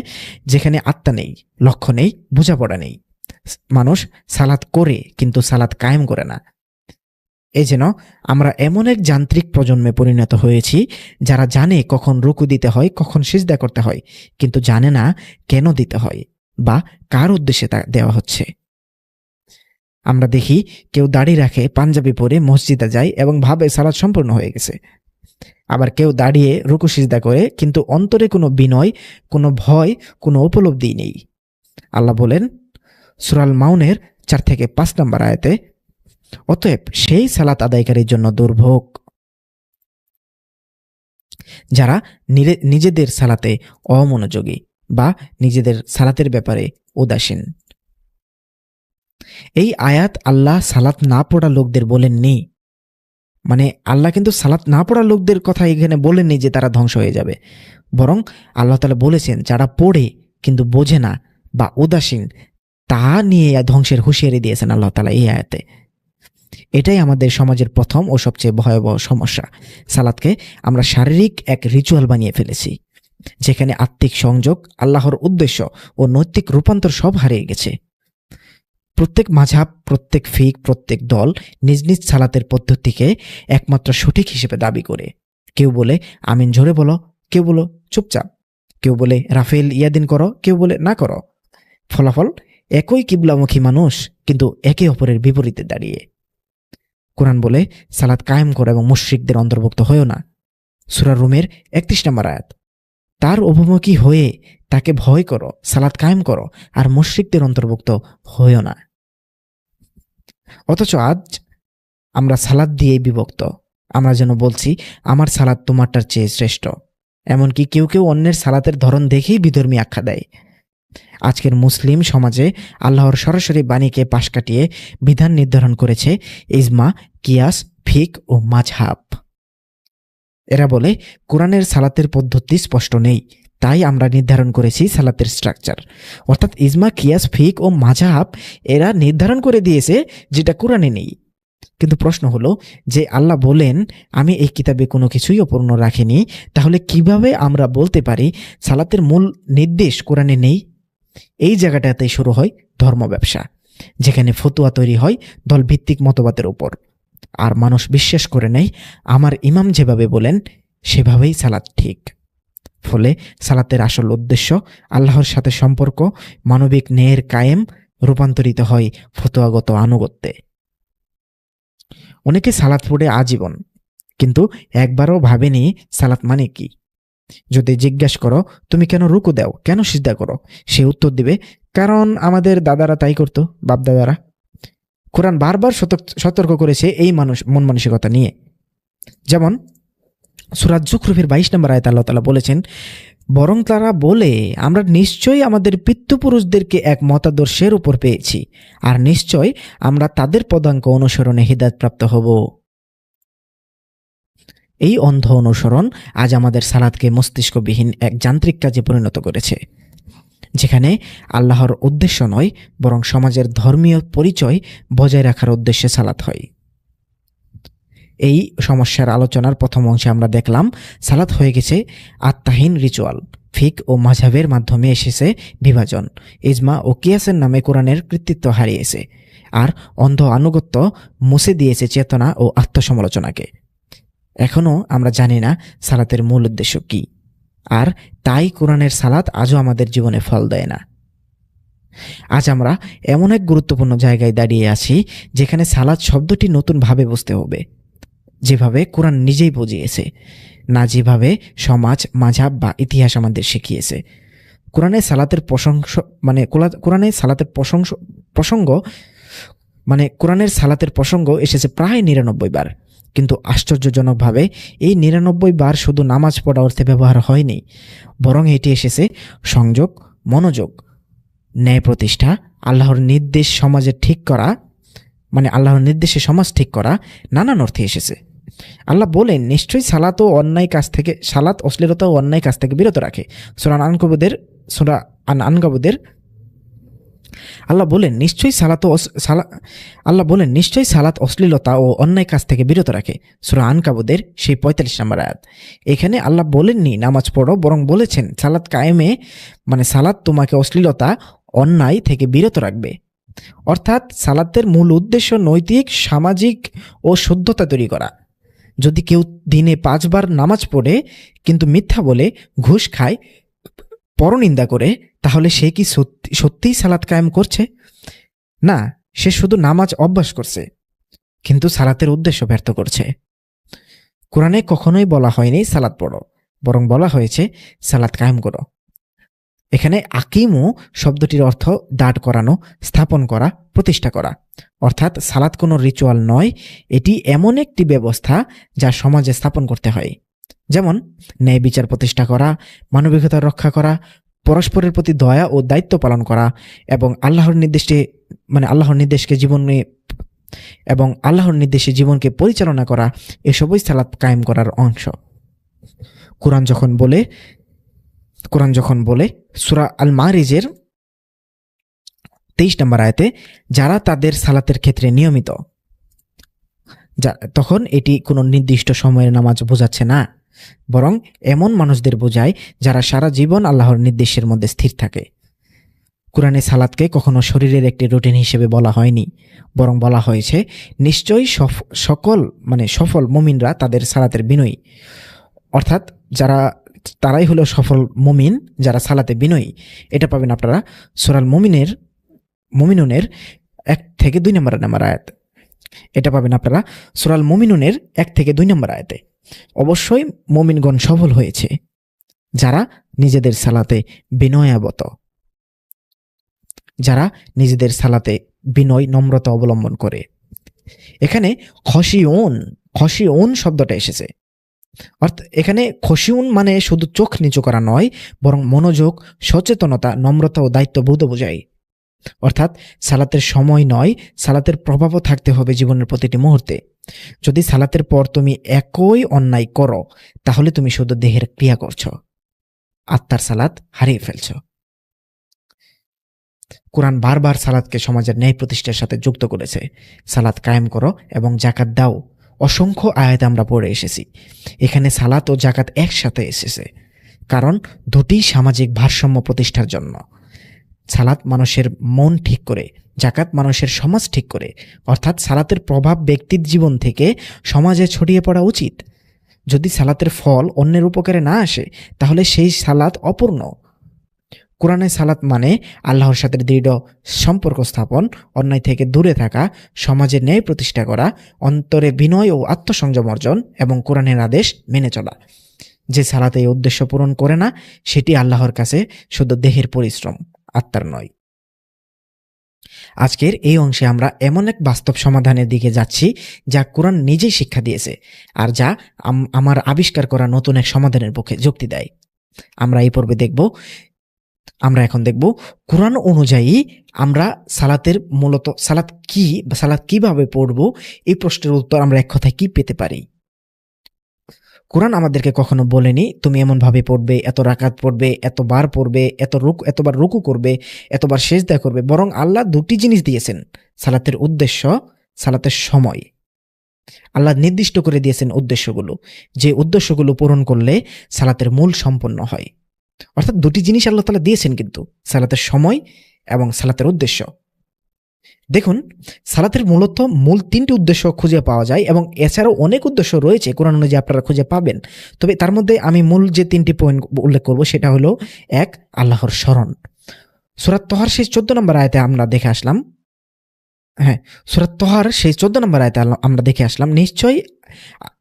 যেখানে আত্মা নেই, লক্ষ্য নেই, বোঝাপড়া নেই। মানুষ সালাত করে কিন্তু সালাত কায়েম করে না। এই যেন আমরা এমন এক যান্ত্রিক প্রজন্মে পরিণত হয়েছি যারা জানে কখন রুকু দিতে হয়, কখন সিজদা করতে হয়, কিন্তু জানে না কেন দিতে হয় বা কার উদ্দেশ্যে তা দেওয়া হচ্ছে। আমরা দেখি কেউ দাড়ি রাখে, পাঞ্জাবি পরে মসজিদে যায় এবং ভাবে সালাত সম্পূর্ণ হয়ে গেছে। আবার কেউ দাঁড়িয়ে রুকু সিজদা করে কিন্তু অন্তরে কোনো বিনয়, কোনো ভয়, কোনো উপলব্ধি নেই। আল্লাহ বলেন সূরা আল মাউনের 4 থেকে 5 নম্বর আয়াতে, অতএব সেই সালাত আদায়কারীর জন্য দুর্ভোগ যারা নিজেদের সালাতে অমনোযোগী বা নিজেদের সালাতের ব্যাপারে উদাসীন। এই আয়াত আল্লাহ সালাত না পড়া লোকদের বলেননি। মানে আল্লাহ কিন্তু সালাত না পড়া লোকদের কথা এখানে বলেননি যে তারা ধ্বংস হয়ে যাবে, বরং আল্লাহ তাআলা বলেছেন যারা পড়ে কিন্তু বোঝে না বা উদাসীন, তা নিয়ে ধ্বংসের হুঁশিয়ারি দিয়েছেন আল্লাহ তাআলা এই আয়াতে। এটাই আমাদের সমাজের প্রথম ও সবচেয়ে ভয়াবহ সমস্যা। সালাতকে আমরা শারীরিক এক রিচুয়াল বানিয়ে ফেলেছি, যেখানে আত্মিক সংযোগ, আল্লাহর উদ্দেশ্য ও নৈতিক রূপান্তর সব হারিয়ে গেছে। প্রত্যেক মাযহাব, প্রত্যেক ফিক, প্রত্যেক দল নিজ নিজ সালাতের পদ্ধতিকে একমাত্র সঠিক হিসেবে দাবি করে। কেউ বলে আমিন জোরে বলো, কেউ বলো চুপচাপ, কেউ বলে রাফেল ইয়াদিন করো, কেউ বলে না করো। ফলাফল একই কিবলামুখী মানুষ, কিন্তু একে অপরের বিপরীতে দাঁড়িয়ে। কোরআন বলে সালাত কায়েম করো এবং মুশরিকদের অন্তর্ভুক্ত হয়েও না। সূরা রুমের 31 নম্বর আয়াত। তার অভিমুখী হয়ে তাকে ভয় করো, সালাত কায়েম করো, আর মুশরিকদের অন্তর্ভুক্ত হইও না। অথচ আজ আমরা সালাত দিয়েই বিভক্ত। আমরা যেন বলছি আমার সালাত তোমারটার চেয়ে শ্রেষ্ঠ। এমনকি কেউ কেউ অন্যের সালাতের ধরন দেখেই বিধর্মী আখ্যা দেয়। আজকের মুসলিম সমাজে আল্লাহর সরাসরি বাণীকে পাশ কাটিয়ে বিধান নির্ধারণ করেছে ইজমা, কিয়াস, ফিক ও মাযহাব। এরা বলে কোরআনের সালাতের পদ্ধতি স্পষ্ট নেই, তাই আমরা নির্ধারণ করেছি সালাতের স্ট্রাকচার। অর্থাৎ ইজমা, কিয়াস, ফিক ও মাযহাব এরা নির্ধারণ করে দিয়েছে যেটা কোরআনে নেই। কিন্তু প্রশ্ন হলো যে আল্লাহ বলেন আমি এই কিতাবে কোনো কিছুই অপূর্ণ রাখিনি, তাহলে কিভাবে আমরা বলতে পারি সালাতের মূল নির্দেশ কোরআনে নেই? এই জায়গাটাতেই শুরু হয় ধর্ম ব্যবসা, যেখানে ফতুয়া তৈরি হয় দলভিত্তিক মতবাদের উপর, আর মানুষ বিশ্বাস করে নেয় আমার ইমাম যেভাবে বলেন সেভাবেই সালাত ঠিক। ফলে সালাতের আসল উদ্দেশ্য আল্লাহর সাথে সম্পর্ক, মানবিক ন্যায়ের কায়েম রূপান্তরিত হয় ফতোয়াগত আনুগত্যে। অনেকে সালাত পড়ে আজীবন, কিন্তু একবারও ভাবেনি সালাত মানে কি। যদি জিজ্ঞাসা করো তুমি কেন রুকু দাও, কেন সিজদা করো, সে উত্তর দিবে কারণ আমাদের দাদারা তাই করতো, বাপ দাদারা। কোরআন বারবার সতর্ক করেছে এই মন মানসিকতা নিয়ে। যেমন সূরা যুখরুফের 22 নম্বর আয়াতে আল্লাহ তাআলা বলেছেন, বরং তারা বলে আমরা নিশ্চয়ই আমাদের পিতৃপুরুষদেরকে এক মতাদর্শের উপর পেয়েছি, আর নিশ্চয় আমরা তাদের পদাঙ্ক অনুসরণে হিদায়াতপ্রাপ্ত হব। এই অন্ধ অনুসরণ আজ আমাদের সালাতকে মস্তিষ্কবিহীন এক যান্ত্রিক কাজে পরিণত করেছে, যেখানে আল্লাহর উদ্দেশ্য নয় বরং সমাজের ধর্মীয় পরিচয় বজায় রাখার উদ্দেশ্যে সালাত হয়। এই সমস্যার আলোচনার প্রথম অংশে আমরা দেখলাম সালাত হয়ে গেছে আত্মাহীন রিচুয়াল। ফিক ও মাযহাবের মাধ্যমে এসেছে বিভাজন, ইজমা ও কিয়াসের নামে কোরআনের কৃতিত্ব হারিয়েছে, আর অন্ধ আনুগত্য মুছে দিয়েছে চেতনা ও আত্মসমালোচনাকে। এখনও আমরা জানি না সালাতের মূল উদ্দেশ্য কি, আর তাই কোরআনের সালাত আজও আমাদের জীবনে ফল দেয় না। আজ আমরা এমন এক গুরুত্বপূর্ণ জায়গায় দাঁড়িয়ে আছি যেখানে সালাত শব্দটি নতুনভাবে বুঝতে হবে, যেভাবে কোরআন নিজেই বুঝিয়েছে, না যেভাবে সমাজ, মাযহাব বা ইতিহাস আমাদের শিখিয়েছে। কোরআনে সালাতের কোরআনের সালাতের প্রসঙ্গ এসেছে প্রায় 99 বার, কিন্তু আশ্চর্যজনকভাবে এই 99 বার শুধু নামাজ পড়া অর্থে ব্যবহার হয়নি, বরং এটি এসেছে সংযোগ, মনোযোগ, ন্যায় প্রতিষ্ঠা, আল্লাহর নির্দেশ সমাজে ঠিক করা, আল্লাহর নির্দেশে সমাজ ঠিক করা, নানান অর্থে এসেছে। আল্লাহ বলেন নিশ্চয়ই সালাত অশ্লীলতা ও অন্যায় কাজ থেকে বিরত রাখে। সূরা আনকাবুতের আল্লাহ বলেন নিশ্চয়ই সালাত অশ্লীলতা ও অন্যায় কাজ থেকে বিরত রাখে। সূরা আনকাবুতের সেই 45 নম্বর আয়াত। এখানে আল্লাহ বলেননি নামাজ পড়ো, বরং বলেছেন সালাত কায়েমে সালাত তোমাকে অশ্লীলতা, অন্যায় থেকে বিরত রাখবে। অর্থাৎ সালাতের মূল উদ্দেশ্য নৈতিক, সামাজিক ও শুদ্ধতা তৈরি করা। যদি কেউ দিনে 5 বার নামাজ পড়ে কিন্তু মিথ্যা বলে, ঘুষ খায়, পরনিন্দা করে, তাহলে সে কি সত্যিই সালাত কায়েম করছে? না, সে শুধু নামাজ অভ্যাস করছে, কিন্তু সালাতের উদ্দেশ্য ব্যর্থ করছে। কোরআনে কখনোই বলা হয়নি সালাত পড়ো, বরং বলা হয়েছে সালাত কায়েম করো। এখানে আকিমু শব্দটির অর্থ দাঁড় করানো, স্থাপন করা, প্রতিষ্ঠা করা। অর্থাৎ সালাত কোনো রিচুয়াল নয়, এটি এমন একটি ব্যবস্থা যা সমাজে স্থাপন করতে হয়। যেমন ন্যায় বিচার প্রতিষ্ঠা করা, মানবিকতা রক্ষা করা, পরস্পরের প্রতি দয়া ও দায়িত্ব পালন করা, এবং আল্লাহর নির্দেশে জীবনকে পরিচালনা করা, এসবই সালাত কায়েম করার অংশ। কোরআন যখন বলে সূরা আল মারিজের 23 নম্বর আয়াতে যারা তাদের সালাতের ক্ষেত্রে নিয়মিত, তখন এটি কোনো নির্দিষ্ট সময়ের নামাজ বোঝাচ্ছে না, বরং এমন মানুষদের বোঝায় যারা সারা জীবন আল্লাহর নির্দেশের মধ্যে স্থির থাকে। কোরআনে সালাতকে কখনো শরীরের একটি রুটিন হিসেবে বলা হয়নি, বরং বলা হয়েছে নিশ্চয়ই সফল মুমিনরা তাদের সালাতের বিনয়ী। অর্থাৎ তারাই হলো সফল মুমিন যারা সালাতে বিনয়ী। এটা পাবেন আপনারা সূরা মুমিনুনের 1 থেকে 2 নম্বর আয়াত। এটা পাবেন আপনারা সূরা মুমিনুনের 1 থেকে 2 নম্বর আয়াতে। অবশ্যই মুমিনগণ সফল হয়েছে যারা নিজেদের সালাতে বিনয়াবত, যারা নিজেদের সালাতে বিনয় নম্রতা অবলম্বন করে। এখানে খশিউন শব্দটা এসেছে। অর্থাৎ এখানে খশিউন মানে শুধু চোখ নিচু করা নয়, বরং মনোযোগ, সচেতনতা, নম্রতা ও দায়িত্ববোধ বোঝায়। অর্থাৎ সালাতের সময় নয়, সালাতের প্রভাবও থাকতে হবে জীবনের প্রতিটি মুহূর্তে। যদি সালাতের পর তুমি একই অন্যায় করো, তাহলে তুমি শুধু দেহের ক্রিয়া করছো, আত্মার সালাত হারিয়ে ফেলছো। কোরআন বারবার সালাতকে সমাজের ন্যায় প্রতিষ্ঠার সাথে যুক্ত করেছে। সালাত কায়েম করো এবং জাকাত দাও, অসংখ্য আয়াতে আমরা পড়ে এসেছি। এখানে সালাত ও জাকাত একসাথে এসেছে, কারণ দুটি সামাজিক ভারসাম্য প্রতিষ্ঠার জন্য। সালাত মানুষের মন ঠিক করে, জাকাত মানুষের সমাজ ঠিক করে। অর্থাৎ সালাতের প্রভাব ব্যক্তির জীবন থেকে সমাজে ছড়িয়ে পড়া উচিত। যদি সালাতের ফল অন্যের উপকারে না আসে, তাহলে সেই সালাত অপূর্ণ। কোরআনে সালাত মানে আল্লাহর সাথে দৃঢ় সম্পর্ক স্থাপন, অন্যায় থেকে দূরে থাকা, সমাজের ন্যায় প্রতিষ্ঠা করা, অন্তরে বিনয় ও আত্মসংযম অর্জন এবং কোরআনের আদেশ মেনে চলা। যে সালাত এই উদ্দেশ্য পূরণ করে না, সেটি আল্লাহর কাছে শুধু দেহের পরিশ্রম, আত্মার নয়। আজকের এই অংশে আমরা এমন এক বাস্তব সমাধানের দিকে যাচ্ছি যা কোরআন নিজেই শিক্ষা দিয়েছে, আর যা আমার আবিষ্কার করা নতুন এক সমাধানের পক্ষে যুক্তি দেয়। আমরা এই পর্বে আমরা এখন দেখব কোরআন অনুযায়ী আমরা সালাতের মূলত সালাত কি বা সালাত কিভাবে পড়ব, এই প্রশ্নের উত্তর আমরা এক কথায় কি পেতে পারি। কোরআন আমাদেরকে কখনো বলেনি তুমি এমন ভাবে পড়বে, এত রাকাত পড়বে, এতবার পড়বে, এতবার রুকু করবে, এতবার সিজদা করবে। বরং আল্লাহ দুটি জিনিস দিয়েছেন, সালাতের উদ্দেশ্য, সালাতের সময়। আল্লাহ নির্দিষ্ট করে দিয়েছেন উদ্দেশ্যগুলো, যে উদ্দেশ্যগুলো পূরণ করলে সালাতের মূল সম্পন্ন হয়। অর্থাৎ দুটি জিনিস আল্লাহ তাআলা দিয়েছেন, কিন্তু সালাতের সময় এবং সালাতের উদ্দেশ্য। দেখুন, সালাতের মূলত মূল 3টি উদ্দেশ্য খুঁজে পাওয়া যায় এবং এছাড়াও অনেক উদ্দেশ্য রয়েছে কোরআন অনুযায়ী আপনারা খুঁজে পাবেন। তবে তার মধ্যে আমি মূল যে 3টি পয়েন্ট উল্লেখ করব সেটা হলো 1, আল্লাহর স্মরণ। সূরা তহার সেই 14 নম্বর আয়াতে আমরা দেখে আসলাম, সূরা তহার সেই 14 নম্বর আয়াতে আমরা দেখে আসলাম, নিশ্চয়ই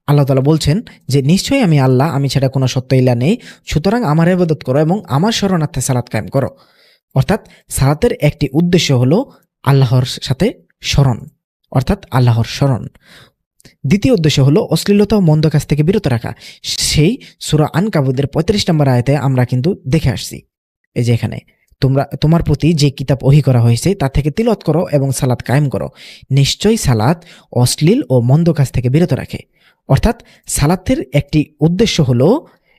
আল্লাহ তাআলা বলছেন যে নিশ্চয়ই আমি আল্লাহ, আমি ছাড়া কোনো সত্য ইলা নেই, সুতরাং আমার ইবাদত করো এবং আমার শরণার্থে সালাত কায়েম করো। অর্থাৎ সালাতের একটি উদ্দেশ্য হলো আল্লাহর সাথে স্মরণ, অর্থাৎ আল্লাহর স্মরণ। দ্বিতীয় উদ্দেশ্য হলো অশ্লীলতা ও মন্দ কাজ থেকে বিরত রাখা। সেই সূরা আনকাবুতের 35 নম্বর আয়াতে আমরা কিন্তু দেখে আসছি, এই যে এখানে তোমার প্রতি যে কিতাব ওহী করা হয়েছে তা থেকে তিলাওয়াত করো এবং সালাত কায়েম করো, নিশ্চয়ই সালাত অশ্লীল ও মন্দ কাজ থেকে বিরত রাখে। অর্থাৎ সালাতের একটি উদ্দেশ্য হলো,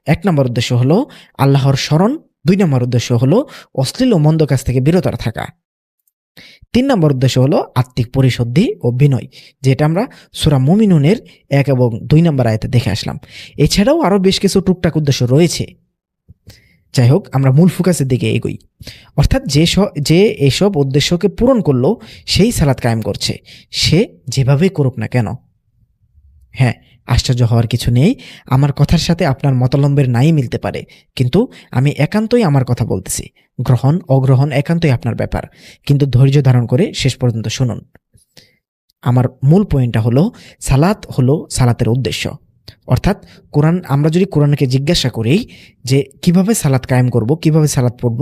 1 নম্বর উদ্দেশ্য হলো আল্লাহর স্মরণ, 2 নম্বর উদ্দেশ্য হলো অশ্লীল ও মন্দ কাজ থেকে বিরত থাকা, 3 নম্বর উদ্দেশ্য হলো আত্মিক পরিশুদ্ধি ও বিনয়, যেটা আমরা সূরা মুমিনুনের 1 এবং 2 নম্বর আয়াতে দেখে আসলাম। এছাড়াও আরো বেশ কিছু টুকটাক উদ্দেশ্য রয়েছে। যাই হোক, আমরা মূল ফোকাসের দিকে এগোই। অর্থাৎ যে এসব উদ্দেশ্যকে পূরণ করলো সেই সালাত কায়েম করছে, সে যেভাবে করুক না কেন। হ্যাঁ, আশ্চর্য হওয়ার কিছু নেই, আমার কথার সাথে আপনার মতলম্বের নাই মিলতে পারে, কিন্তু আমি একান্তই আমার কথা বলতেছি। গ্রহণ অগ্রহণ একান্তই আপনার ব্যাপার, কিন্তু ধৈর্য ধারণ করে শেষ পর্যন্ত শুনুন। আমার মূল পয়েন্টটা হলো সালাত হলো সালাতের উদ্দেশ্য। অর্থাৎ আমরা যদি কোরআনকে জিজ্ঞাসা করি যে কিভাবে সালাত কায়েম করব, কিভাবে সালাত পড়ব,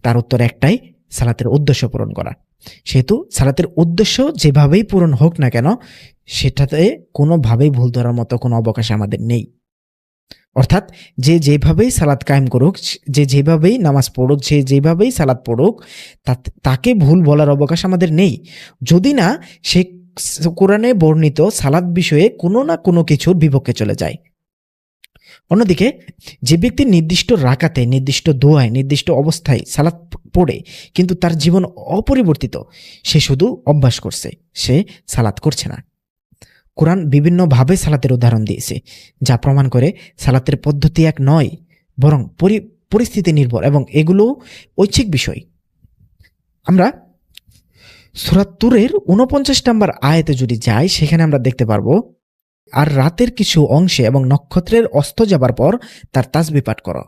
তার উত্তর একটাই, সালাতের উদ্দেশ্য পূরণ করা। সেহেতু সালাতের উদ্দেশ্য যেভাবেই পূরণ হোক না কেন, সেটাতে কোনোভাবেই ভুল ধরার মতো কোনো অবকাশ আমাদের নেই। অর্থাৎ যে যেভাবেই সালাত কায়েম করুক, যে যেভাবেই নামাজ পড়ুক, যে যেভাবেই সালাত পড়ুক, তাকে ভুল বলার অবকাশ আমাদের নেই, যদি না সে কোরআনে বর্ণিত সালাত বিষয়ে কোনো না কোনো কিছুর বিপক্ষে চলে যায়। অন্যদিকে যে ব্যক্তি নির্দিষ্ট রাকাতে, নির্দিষ্ট দোয়ায়, নির্দিষ্ট অবস্থায় সালাত পড়ে কিন্তু তার জীবন অপরিবর্তিত, সে শুধু অভ্যাস করছে, সে সালাত করছে না। কোরআন বিভিন্নভাবে সালাতের উদাহরণ দিয়েছে, যা প্রমাণ করে সালাতের পদ্ধতি এক নয়, বরং পরিস্থিতি নির্ভর এবং এগুলো ঐচ্ছিক বিষয়। আমরা সূরা তুরের 49 নম্বর আয়াতে যদি যাই, সেখানে আমরা দেখতে পারবো, আর রাতের কিছু অংশে এবং নক্ষত্রের অস্ত যাবার পর তার তাসবিহ পাঠ করো।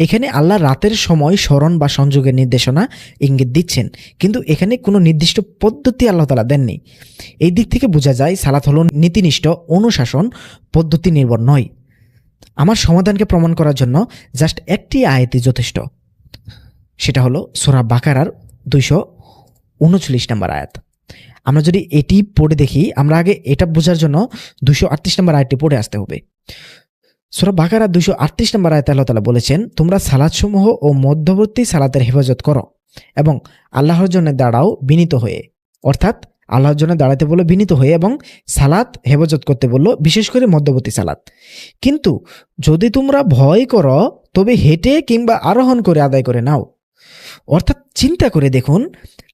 এখানে আল্লাহ রাতের সময় স্মরণ বা সংযোগের নির্দেশনা ইঙ্গিত দিচ্ছেন, কিন্তু এখানে কোনো নির্দিষ্ট পদ্ধতি আল্লাহ তাআলা দেননি। এই দিক থেকে বোঝা যায় সালাত হলো নীতিনিষ্ঠ অনুশাসন, পদ্ধতি নির্ভর নয়। আমার সমাধানকে প্রমাণ করার জন্য জাস্ট একটি আয়াতই যথেষ্ট, সেটা হলো সূরা বাকারার 239 নম্বর আয়াত। আমরা যদি এটি পড়ে দেখি, আমরা আগে এটা বোঝার জন্য 238 নম্বর আয়াতটি পড়ে আসতে হবে। সূরা বাকারা 238 নম্বর আয়াতে আল্লাহ তাআলা বলেছেন, তোমরা সালাতসমূহ ও মধ্যবর্তী সালাতের হেফাজত করো এবং আল্লাহর জন্য দাঁড়াও বিনীত হয়ে। অর্থাৎ আল্লাহর জন্য দাঁড়াতে বললো বিনীত হয়ে, এবং সালাত হেফাজত করতে বললো, বিশেষ করে মধ্যবর্তী সালাত। কিন্তু যদি তোমরা ভয় করো তবে হেঁটে কিংবা আরোহণ করে আদায় করে নাও। অর্থাৎ চিন্তা করে দেখুন,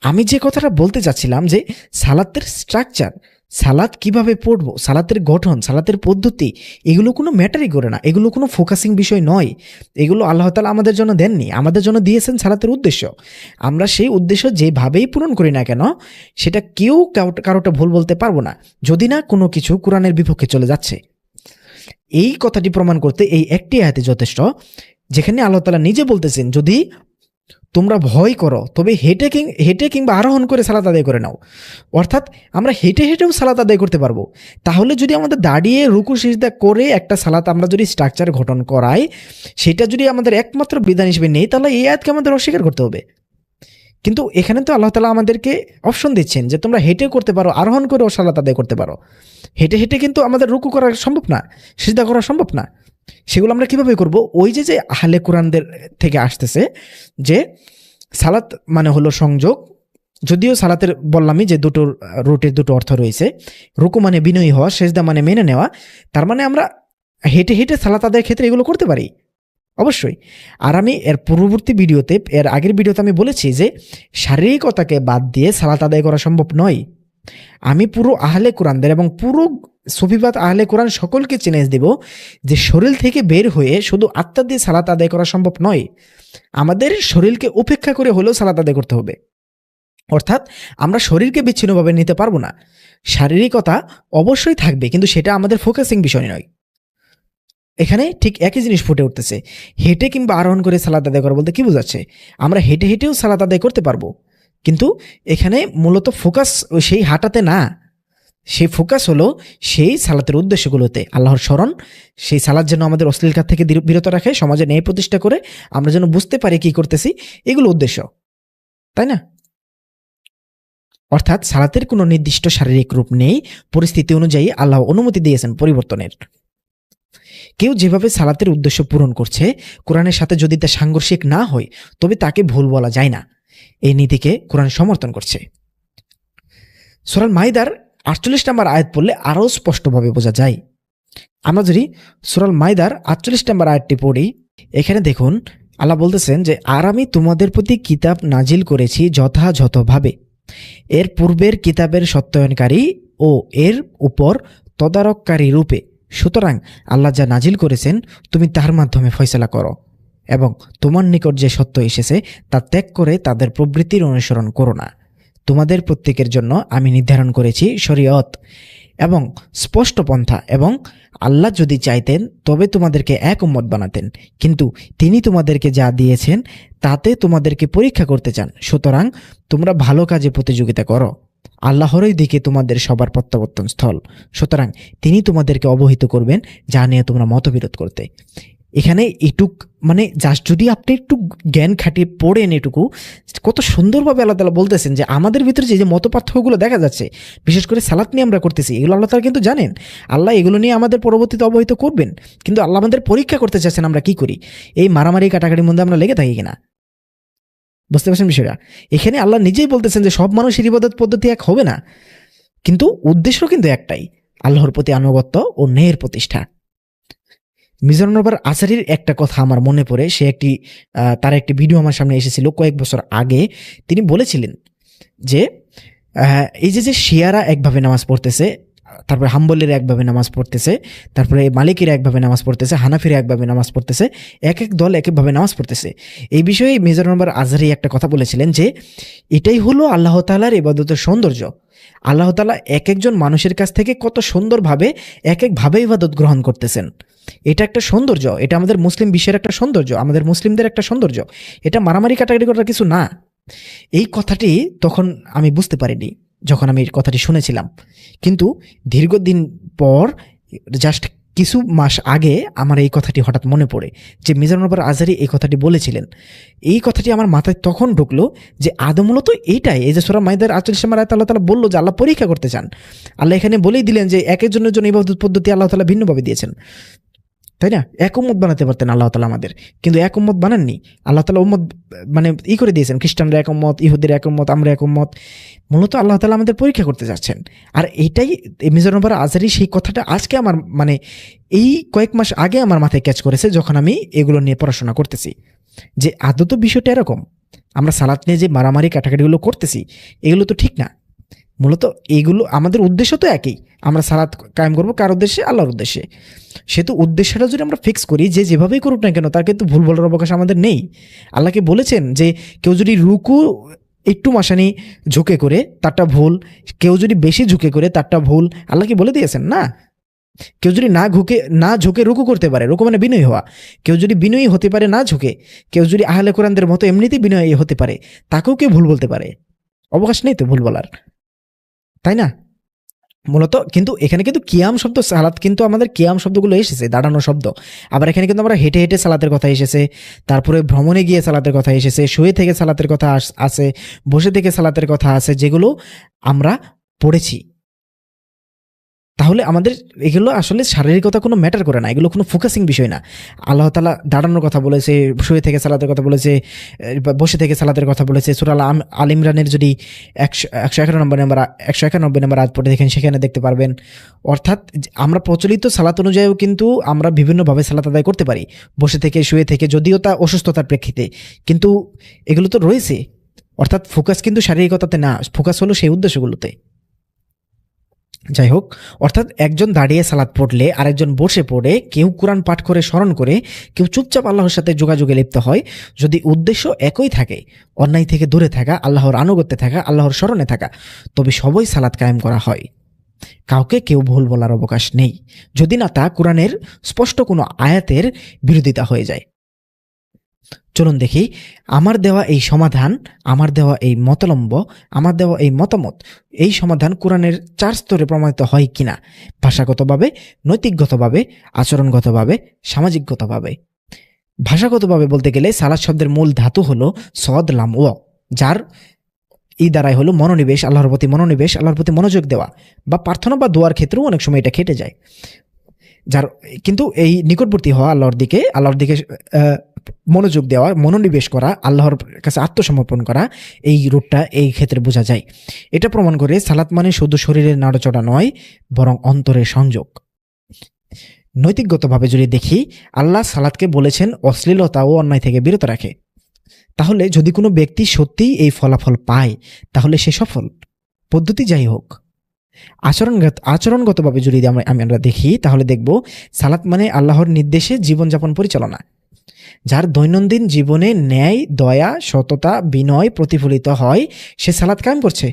আমি যে কথাটা বলতে চাচ্ছিলাম যে সালাতের স্ট্রাকচার, সালাত কিভাবে পড়বো, সালাতের গঠন, সালাতের পদ্ধতি, এগুলো কোনো ম্যাটারই করে না, এগুলো কোনো ফোকাসিং বিষয় নয়। এগুলো আল্লাহ তাআলা আমাদের জন্য দেননি, আমাদের জন্য দিয়েছেন সালাতের উদ্দেশ্য। আমরা সেই উদ্দেশ্য যেভাবেই পূরণ করি না কেন, সেটা কেউ কারোটা ভুল বলতে পারবো না, যদি না কোনো কিছু কোরআনের বিপক্ষে চলে যাচ্ছে। এই কথাটি প্রমাণ করতে এই একটি আয়াতে যথেষ্ট, যেখানে আল্লাহ তাআলা নিজে বলতেছেন, যদি তোমরা ভয় করো তবে হেঁটে কিংবা আরোহণ করে সালাত আদায় করে নাও। অর্থাৎ আমরা হেঁটে হেঁটেও সালাত আদায় করতে পারবো। তাহলে যদি আমাদের দাঁড়িয়ে রুকু সিজদা করে একটা সালাত আমরা যদি স্ট্রাকচার গঠন করাই, সেটা যদি আমাদের একমাত্র বিধান হিসেবে নেই, তাহলে এই আয়াতকে আমাদের অস্বীকার করতে হবে। কিন্তু এখানে তো আল্লাহ তাআলা আমাদেরকে অপশন দিচ্ছেন যে তোমরা হেঁটে করতে পারো, আরোহণ করেও সালাত আদায় করতে পারো। হেঁটে হেঁটে কিন্তু আমাদের রুকু করা সম্ভব না, সিজদা করা সম্ভব না। সেগুলো আমরা কিভাবে করব? ওই যে আহলে কোরআনদের থেকে আসতেছে যে সালাত মানে হলো সংযোগ। যদিও সালাতের বললামই যে রুটের দুটো অর্থ রয়েছে। রুকু মানে বিনয়ী হওয়া, সেজদা মানে মেনে নেওয়া। তার মানে আমরা হেঁটে হেঁটে সালাত আদায়ের ক্ষেত্রে এগুলো করতে পারি অবশ্যই। আর আমি এর পূর্ববর্তী ভিডিওতে, এর আগের ভিডিওতে আমি বলেছি যে শারীরিকতাকে বাদ দিয়ে সালাত আদায় করা সম্ভব নয়। আমি পুরো আহলে কোরআনদের এবং পুরো সুফিবাদ আহলে কোরআন সকলকে চ্যালেঞ্জ দেব যে শরীর থেকে বের হয়ে শুধু আত্মা দিয়ে সালাত আদায় করা সম্ভব নয়। আমাদের শরীরকে উপেক্ষা করে হলেও সালাত আদায় করতে হবে। অর্থাৎ আমরা শরীরকে বিচ্ছিন্নভাবে নিতে পারবো না, শারীরিকতা অবশ্যই থাকবে, কিন্তু সেটা আমাদের ফোকাসিং বিষয় নয়। এখানে ঠিক একই জিনিস ফুটে উঠতেছে। হেঁটে কিংবা আরোহণ করে সালাত আদায় করা বলতে কি বোঝাচ্ছে? আমরা হেঁটে হেঁটেও সালাত আদায় করতে পারবো, কিন্তু এখানে মূলত ফোকাস সেই হাঁটাতে না, সেই ফোকাস হলো সেই সালাতের উদ্দেশ্যগুলোতে। আল্লাহর স্মরণ, সেই সালাত যেন আমাদের অশ্লীল কাজ থেকে বিরত রাখে, সমাজে ন্যায় প্রতিষ্ঠা করে, আমরা যেন বুঝতে পারি কি করতেছি, এগুলো উদ্দেশ্য, তাই না? অর্থাৎ সালাতের কোনো নির্দিষ্ট শারীরিক রূপ নেই, পরিস্থিতি অনুযায়ী আল্লাহ অনুমতি দিয়েছেন পরিবর্তনের। কেউ যেভাবে সালাতের উদ্দেশ্য পূরণ করছে, কোরআনের সাথে যদি তা সাংঘর্ষিক না হয়, তবে তাকে ভুল বলা যায় না। এই নীতিকে কোরআন সমর্থন করছে। সূরা মাইদার 48 নম্বর আয়াত পড়লে আরও স্পষ্টভাবে বোঝা যায়। আমরা যদি সূরা মাইদার 48 নম্বর আয়াতটি পড়ি, এখানে দেখুন আল্লাহ বলতেছেন যে, আর আমি তোমাদের প্রতি কিতাব নাজিল করেছি যথাযথভাবে, এর পূর্বের কিতাবের সত্যায়নকারী ও এর উপর তদারককারী রূপে। সুতরাং আল্লাহ যা নাজিল করেছেন তুমি তার মাধ্যমে ফয়সালা করো, এবং তোমার নিকট যে সত্য এসেছে তা ত্যাগ করে তাদের প্রবৃত্তির অনুসরণ করো না। তোমাদের প্রত্যেকের জন্য আমি নির্ধারণ করেছি শরীয়ত এবং স্পষ্ট পন্থা, এবং আল্লাহ যদি চাইতেন তবে তোমাদেরকে এক উম্মত বানাতেন, কিন্তু তিনি তোমাদেরকে যা দিয়েছেন তাতে তোমাদেরকে পরীক্ষা করতে চান। সুতরাং তোমরা ভালো কাজে প্রতিযোগিতা করো, আল্লাহরই দিকে তোমাদের সবার প্রত্যাবর্তন স্থল, সুতরাং তিনি তোমাদেরকে অবহিত করবেন যা নিয়ে তোমরা মতবিরোধ করতে। এখানে এটুক মানে জাস্ট যদি আপনি একটু জ্ঞান খাটিয়ে পড়েন, এটুকু কত সুন্দরভাবে আল্লাহ তাআলা বলতেছেন যে আমাদের ভিতরে যে মত পার্থক্যগুলো দেখা যাচ্ছে, বিশেষ করে সালাত নিয়ে আমরা করতেছি, এগুলো আল্লাহ তাআলা কিন্তু জানেন। আল্লাহ এগুলো নিয়ে আমাদের পরবর্তীতে অবহিত করবেন, কিন্তু আল্লাহ আমাদের পরীক্ষা করতে চাচ্ছেন আমরা কি করি, এই মারামারি কাটাকাটির মধ্যে আমরা লেগে থাকি কিনা। বুঝতে পারছেন বিষয়টা? এখানে আল্লাহ নিজেই বলতেছেন যে সব মানুষের ইবাদত পদ্ধতি এক হবে না, কিন্তু উদ্দেশ্য কিন্তু একটাই, আল্লাহর প্রতি আনুগত্য ও ন্যায়ের প্রতিষ্ঠা। মিজানুর রহমান আসারির একটা কথা আমার মনে পড়ে, তার একটি ভিডিও আমার সামনে এসেছিল কয়েক বছর আগে। তিনি বলেছিলেন যে এই যে শিয়ারা একভাবে নামাজ পড়তেছে, তারপরে হাম্বলিরা একভাবে নামাজ পড়তেছে, তারপরে মালিকিরা একভাবে নামাজ পড়তেছে, হানাফিরা একভাবে নামাজ পড়তেছে, এক এক দল এক একভাবে নামাজ পড়তেছে। এই বিষয়ে মিজানুর রহমান আজহারী একটা কথা বলেছিলেন যে এটাই হলো আল্লাহ তাআলার ইবাদতের সৌন্দর্য। আল্লাহ তাআলা এক একজন মানুষের কাছ থেকে কত সুন্দরভাবে এক একভাবে ইবাদত গ্রহণ করতেছেন। এটা একটা সৌন্দর্য, এটা আমাদের মুসলিম বিশ্বের একটা সৌন্দর্য, আমাদের মুসলিমদের একটা সৌন্দর্য। এটা মারামারি কাটাকাটি করার কিছু না। এই কথাটি তখন আমি বুঝতে পারিনি যখন আমি এই কথাটি শুনেছিলাম, কিন্তু দীর্ঘদিন পর জাস্ট কিছু মাস আগে আমার এই কথাটি হঠাৎ মনে পড়ে যে মিজানুর রহমান আজহারী এই কথাটি বলেছিলেন। এই কথাটি আমার মাথায় তখন ঢুকলো যে আদৌ মূলত এইটাই, এই যে সূরা মাইদার 48 নম্বর আয়াতে আল্লাহ তাআলা বললো যে আল্লাহ পরীক্ষা করতে চান। আল্লাহ এখানে বলেই দিলেন যে এক একজনের জন্য ইবাদত পদ্ধতি আল্লাহ তাআলা ভিন্নভাবে দিয়েছেন, তাই না? এক উম্মত বানাতে পারতেন আল্লাহ তাআলা আমাদের, কিন্তু এক উম্মত বানাননি। আল্লাহ তাআলা উম্মত মানে করে দিয়েছেন, খ্রিস্টানরা এক উম্মত, ইহুদিরা এক উম্মত, আমরা এক উম্মত। মূলত আল্লাহ তাআলা আমাদের পরীক্ষা করতে যাচ্ছেন। আর এইটাই মিজানুর রহমান আজহারী সেই কথাটা আজকে আমার মানে এই কয়েক মাস আগে আমার মাথায় ক্যাচ করেছে যখন আমি এগুলো নিয়ে পড়াশোনা করতেছি, যে আদৌ তো বিষয়টা এরকম। আমরা সালাত নিয়ে যে মারামারি কাটাকাটিগুলো করতেছি এগুলো তো ঠিক না। মূলত এইগুলো আমাদের উদ্দেশ্য তো একই, আমরা সালাত কায়েম করবো কার উদ্দেশ্যে? আল্লাহর উদ্দেশ্যে। সেহেতু উদ্দেশ্যটা যদি আমরা ফিক্স করি, যে যেভাবেই করুক না কেন তার কিন্তু ভুল বলার অবকাশ আমাদের নেই। আল্লাহকে বলেছেন যে কেউ যদি রুকু একটু মাসানি ঝুঁকে করে তারটা ভুল, কেউ যদি বেশি ঝুঁকে করে তারটা ভুল, আল্লাহ কি বলে দিয়েছেন না? কেউ যদি না ঝুঁকে রুকু করতে পারে, রুকু মানে বিনয়ী হওয়া, কেউ যদি বিনয়ী হতে পারে না ঝুঁকে, কেউ যদি আহলে কোরআনদের মতো এমনিতেই বিনয়ী হতে পারে, তাকেও কেউ ভুল বলতে পারে, অবকাশ নেই তো ভুল বলার, তাই না? মূলত কিন্তু এখানে কিন্তু কিয়াম শব্দ, সালাত কিন্তু আমাদের কিয়াম শব্দগুলো এসেছে, দাঁড়ানো শব্দ। আবার এখানে কিন্তু আমরা হেঁটে হেঁটে সালাতের কথা এসেছে, তারপরে ভ্রমণে গিয়ে সালাতের কথা এসেছে, শুয়ে থেকে সালাতের কথা আছে, বসে থেকে সালাতের কথা আছে, যেগুলো আমরা পড়েছি। তাহলে আমাদের এগুলো আসলে শারীরিকতা কোনো ম্যাটার করে না, এগুলো কোনো ফোকাসিং বিষয় না। আল্লাহ তাআলা দাঁড়ানোর কথা বলেছে, শুয়ে থেকে সালাতের কথা বলেছে, বসে থেকে সালাতের কথা বলেছে। সূরা আল ইমরানের যদি 191 নম্বর আয়াত পড়ে দেখেন, সেখানে দেখতে পারবেন। অর্থাৎ আমরা প্রচলিত সালাত অনুযায়ীও কিন্তু আমরা বিভিন্নভাবে সালাত আদায় করতে পারি, বসে থেকে, শুয়ে থেকে, যদিও তা অসুস্থতার প্রেক্ষিতে, কিন্তু এগুলো তো রয়েছে। অর্থাৎ ফোকাস কিন্তু শারীরিকতাতে না, ফোকাস হলো সেই উদ্দেশ্যগুলোতে। যাই হোক, অর্থাৎ একজন দাঁড়িয়ে সালাত পড়লে আরেকজন বসে পড়ে, কেউ কোরআন পাঠ করে স্মরণ করে, কেউ চুপচাপ আল্লাহর সাথে যোগাযোগে লিপ্ত হয়, যদি উদ্দেশ্য একই থাকে, অন্যায় থেকে দূরে থাকা, আল্লাহর আনুগত্যে থাকা, আল্লাহর স্মরণে থাকা, তবে সবই সালাত কায়েম করা হয়। কাউকে কেউ ভুল বলার অবকাশ নেই, যদি না তা কোরআনের স্পষ্ট কোনো আয়াতের বিরোধিতা হয়ে যায়। চলুন দেখি আমার দেওয়া এই সমাধান, আমার দেওয়া এই মতালম্ব, আমার দেওয়া এই মতামত, এই সমাধান কোরআনের 4 স্তরে প্রমাণিত হয় কিনা, ভাষাগতভাবে, নৈতিকগতভাবে, আচরণগতভাবে, সামাজিকগতভাবে। ভাষাগতভাবে বলতে গেলে সালাত শব্দের মূল ধাতু হলো সদ লাম ওয়া, যার দ্বারাই হলো মনোনিবেশ, আল্লাহর প্রতি মনোনিবেশ, আল্লাহর প্রতি মনোযোগ দেওয়া, বা প্রার্থনা বা দোয়ার ক্ষেত্রেও অনেক সময় এটা খেটে যায়। যার কিন্তু এই নিকটবর্তী হওয়া, আল্লাহর দিকে মনোযোগ দেওয়া, মনোনিবেশ করা, আল্লাহর কাছে আত্মসমর্পণ করা, এই রূপটা এই ক্ষেত্রে বোঝা যায়। এটা প্রমাণ করে সালাত মানে শুধু শরীরের নাড়াচড়া নয়, বরং অন্তরের সংযোগ। নৈতিকগতভাবে যদি দেখি, আল্লাহ সালাতকে বলেছেন অশ্লীলতা ও অন্যায় থেকে বিরত রাখে। তাহলে যদি কোনো ব্যক্তি সত্যিই এই ফলাফল পায়, তাহলে সে সফল, পদ্ধতি যাই হোক। আচরণগতভাবে যদি আমরা দেখি, তাহলে দেখব সালাত মানে আল্লাহর নির্দেশে জীবনযাপন পরিচালনা, যার দৈনন্দিন জীবনে ন্যায়, দয়া, সততা, বিনয় প্রতিফলিত হয়, সে সালাত কায়েম করছে।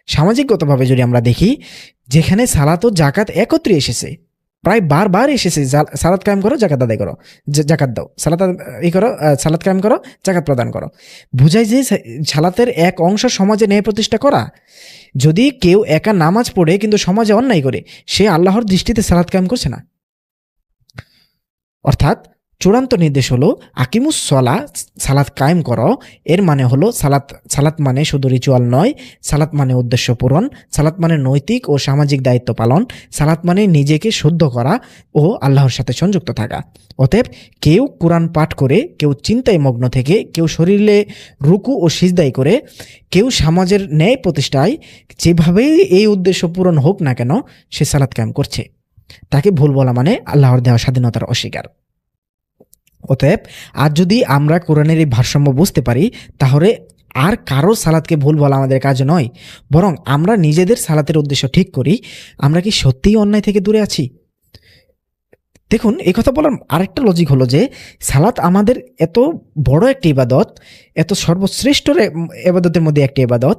সামাজিকগতভাবে যদি আমরা দেখি, যেখানে সালাত ও জাকাত একত্রে এসেছে, প্রায় বারবার এসেছে, সালাত কায়েম করো, জাকাত আদায় করো, জাকাত দাও, সালাত কায়েম করো, জাকাত প্রদান করো, বুঝায় যে সালাতের এক অংশ সমাজে ন্যায় প্রতিষ্ঠা করা। যদি কেউ একা নামাজ পড়ে কিন্তু সমাজে অন্যায় করে, সে আল্লাহর দৃষ্টিতে সালাত কায়েম করছে না। অর্থাৎ চূড়ান্ত নির্দেশ হলো আকিমুস সলা, সালাত কায়েম করো। এর মানে হলো সালাত মানে শুধু রিচুয়াল নয়, সালাত মানে উদ্দেশ্য পূরণ, সালাত মানে নৈতিক ও সামাজিক দায়িত্ব পালন, সালাত মানে নিজেকে শুদ্ধ করা ও আল্লাহর সাথে সংযুক্ত থাকা। অতএব কেউ কোরআন পাঠ করে, কেউ চিন্তায় মগ্ন থেকে, কেউ শরীরে রুকু ও সিজদাই করে, কেউ সমাজের ন্যায় প্রতিষ্ঠায়, যেভাবেই এই উদ্দেশ্য পূরণ হোক না কেন, সে সালাত কায়েম করছে। তাকে ভুল বলা মানে আল্লাহর দেওয়া স্বাধীনতার অস্বীকার। অতএব আজ যদি আমরা কোরআনের এই ভারসাম্য বুঝতে পারি, তাহলে আর কারো সালাতকে ভুল বলা আমাদের কাজ নয়, বরং আমরা নিজেদের সালাতের উদ্দেশ্য ঠিক করি। আমরা কি সত্যিই অন্যায় থেকে দূরে আছি? দেখুন, এই কথা বলার আরেকটা লজিক হলো যে সালাত আমাদের এত বড় একটি ইবাদত, এত সর্বশ্রেষ্ঠ ইবাদতের মধ্যে একটি ইবাদত,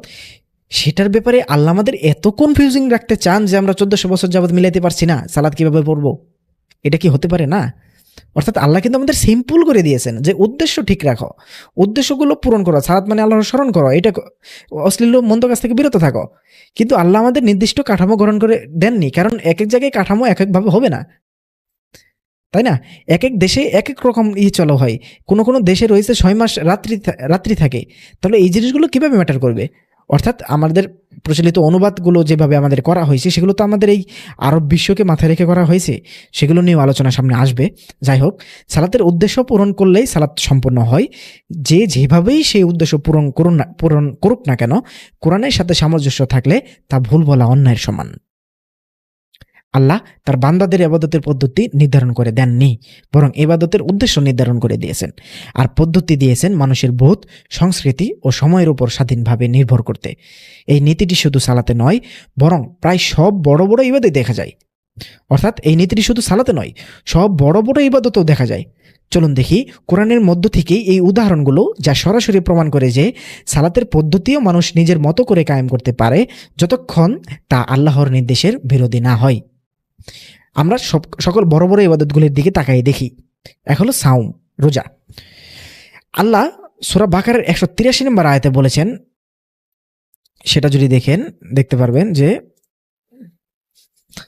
সেটার ব্যাপারে আল্লাহ আমাদের এত কনফিউজিং রাখতে চান যে আমরা 1400 বছর যাবত মিলাইতে পারছি না সালাত কিভাবে পড়বো। এটা কি হতে পারে? না। অর্থাৎ আল্লাহ কিন্তু আমাদের সিম্পল করে দিয়েছেন যে উদ্দেশ্য ঠিক রাখো, উদ্দেশ্যগুলো পূরণ করো, সালাত মানে আল্লাহর স্মরণ করো, এটা অশ্লীল মন্দ কাছ থেকে বিরত থাকো। কিন্তু আল্লাহ আমাদের নির্দিষ্ট কাঠামো গ্রহণ করে দেননি, কারণ এক এক জায়গায় কাঠামো এক একভাবে হবে না, তাই না? এক এক দেশে এক এক রকম চলা হয়। কোনো কোনো দেশে রয়েছে 6 মাস রাত্রি থাকে, তাহলে এই জিনিসগুলো কিভাবে ম্যাটার করবে? অর্থাৎ আমাদের প্রচলিত অনুবাদগুলো যেভাবে আমাদের করা হয়েছে সেগুলো তো আমাদের এই আরব বিশ্বকে মাথায় রেখে করা হয়েছে, সেগুলো নিয়েও আলোচনা সামনে আসবে। যাই হোক, সালাতের উদ্দেশ্য পূরণ করলেই সালাত সম্পূর্ণ হয়। যে যেভাবেই সেই উদ্দেশ্য পূরণ করুক না কেন, কোরআনের সাথে সামঞ্জস্য থাকলে তা ভুল বলা অন্যায়ের সমান। আল্লাহ তার বান্দাদের ইবাদতের পদ্ধতি নির্ধারণ করে দেননি, বরং ইবাদতের উদ্দেশ্য নির্ধারণ করে দিয়েছেন, আর পদ্ধতি দিয়েছেন মানুষের বোধ, সংস্কৃতি ও সময়ের উপর স্বাধীনভাবে নির্ভর করতে। এই নীতিটি শুধু সালাতে নয়, বরং প্রায় সব বড় বড় ইবাদতে দেখা যায়। অর্থাৎ এই নীতিটি শুধু সালাতে নয়, সব বড় বড় ইবাদতেও দেখা যায়। চলুন দেখি কোরআনের মধ্য থেকেই এই উদাহরণগুলো, যা সরাসরি প্রমাণ করে যে সালাতের পদ্ধতিও মানুষ নিজের মতো করে কায়েম করতে পারে, যতক্ষণ তা আল্লাহর নির্দেশের বিরোধী না হয়। আমরা সকল বড় বড় ইবাদতগুলির দিকে তাকাই দেখি। এক হলো সাওম, রোজা। আল্লাহ সূরা বাকারার 183 নম্বর আয়াতে বলেছেন, সেটা যদি দেখতে পারবেন যে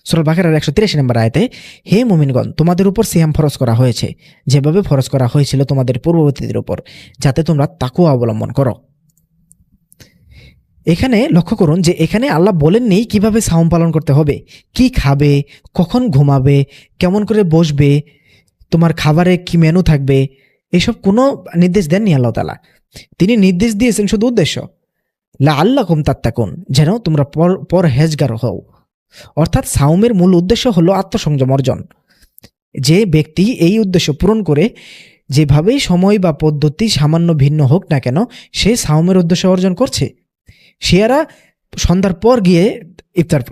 সূরা বাকারার 183 নম্বর আয়াতে, হে মুমিনগণ, তোমাদের উপর সিয়াম ফরজ করা হয়েছে যেভাবে ফরজ করা হয়েছিল তোমাদের পূর্ববর্তীদের উপর, যাতে তোমরা তাকওয়া অবলম্বন করো। এখানে লক্ষ্য করুন যে এখানে আল্লাহ বলেননি কিভাবে সাওম পালন করতে হবে, কি খাবে, কখন ঘুমাবে, কেমন করে বসবে, তোমার খাবারে কি মেনু থাকবে, এসব কোনো নির্দেশ দেননি আল্লাহ তাআলা। তিনি নির্দেশ দিয়েছেন শুধু উদ্দেশ্য, লাআল্লাকুম তাত্তাকুন, যেন তোমরা পরহেজগার হও। অর্থাৎ সাওমের মূল উদ্দেশ্য হলো আত্মসংযম অর্জন। যে ব্যক্তি এই উদ্দেশ্য পূরণ করে, যেভাবেই সময় বা পদ্ধতি সামান্য ভিন্ন হোক না কেন, সে সাওমের উদ্দেশ্য অর্জন করছে। শিয়ারা সন্ধ্যার পর গিয়ে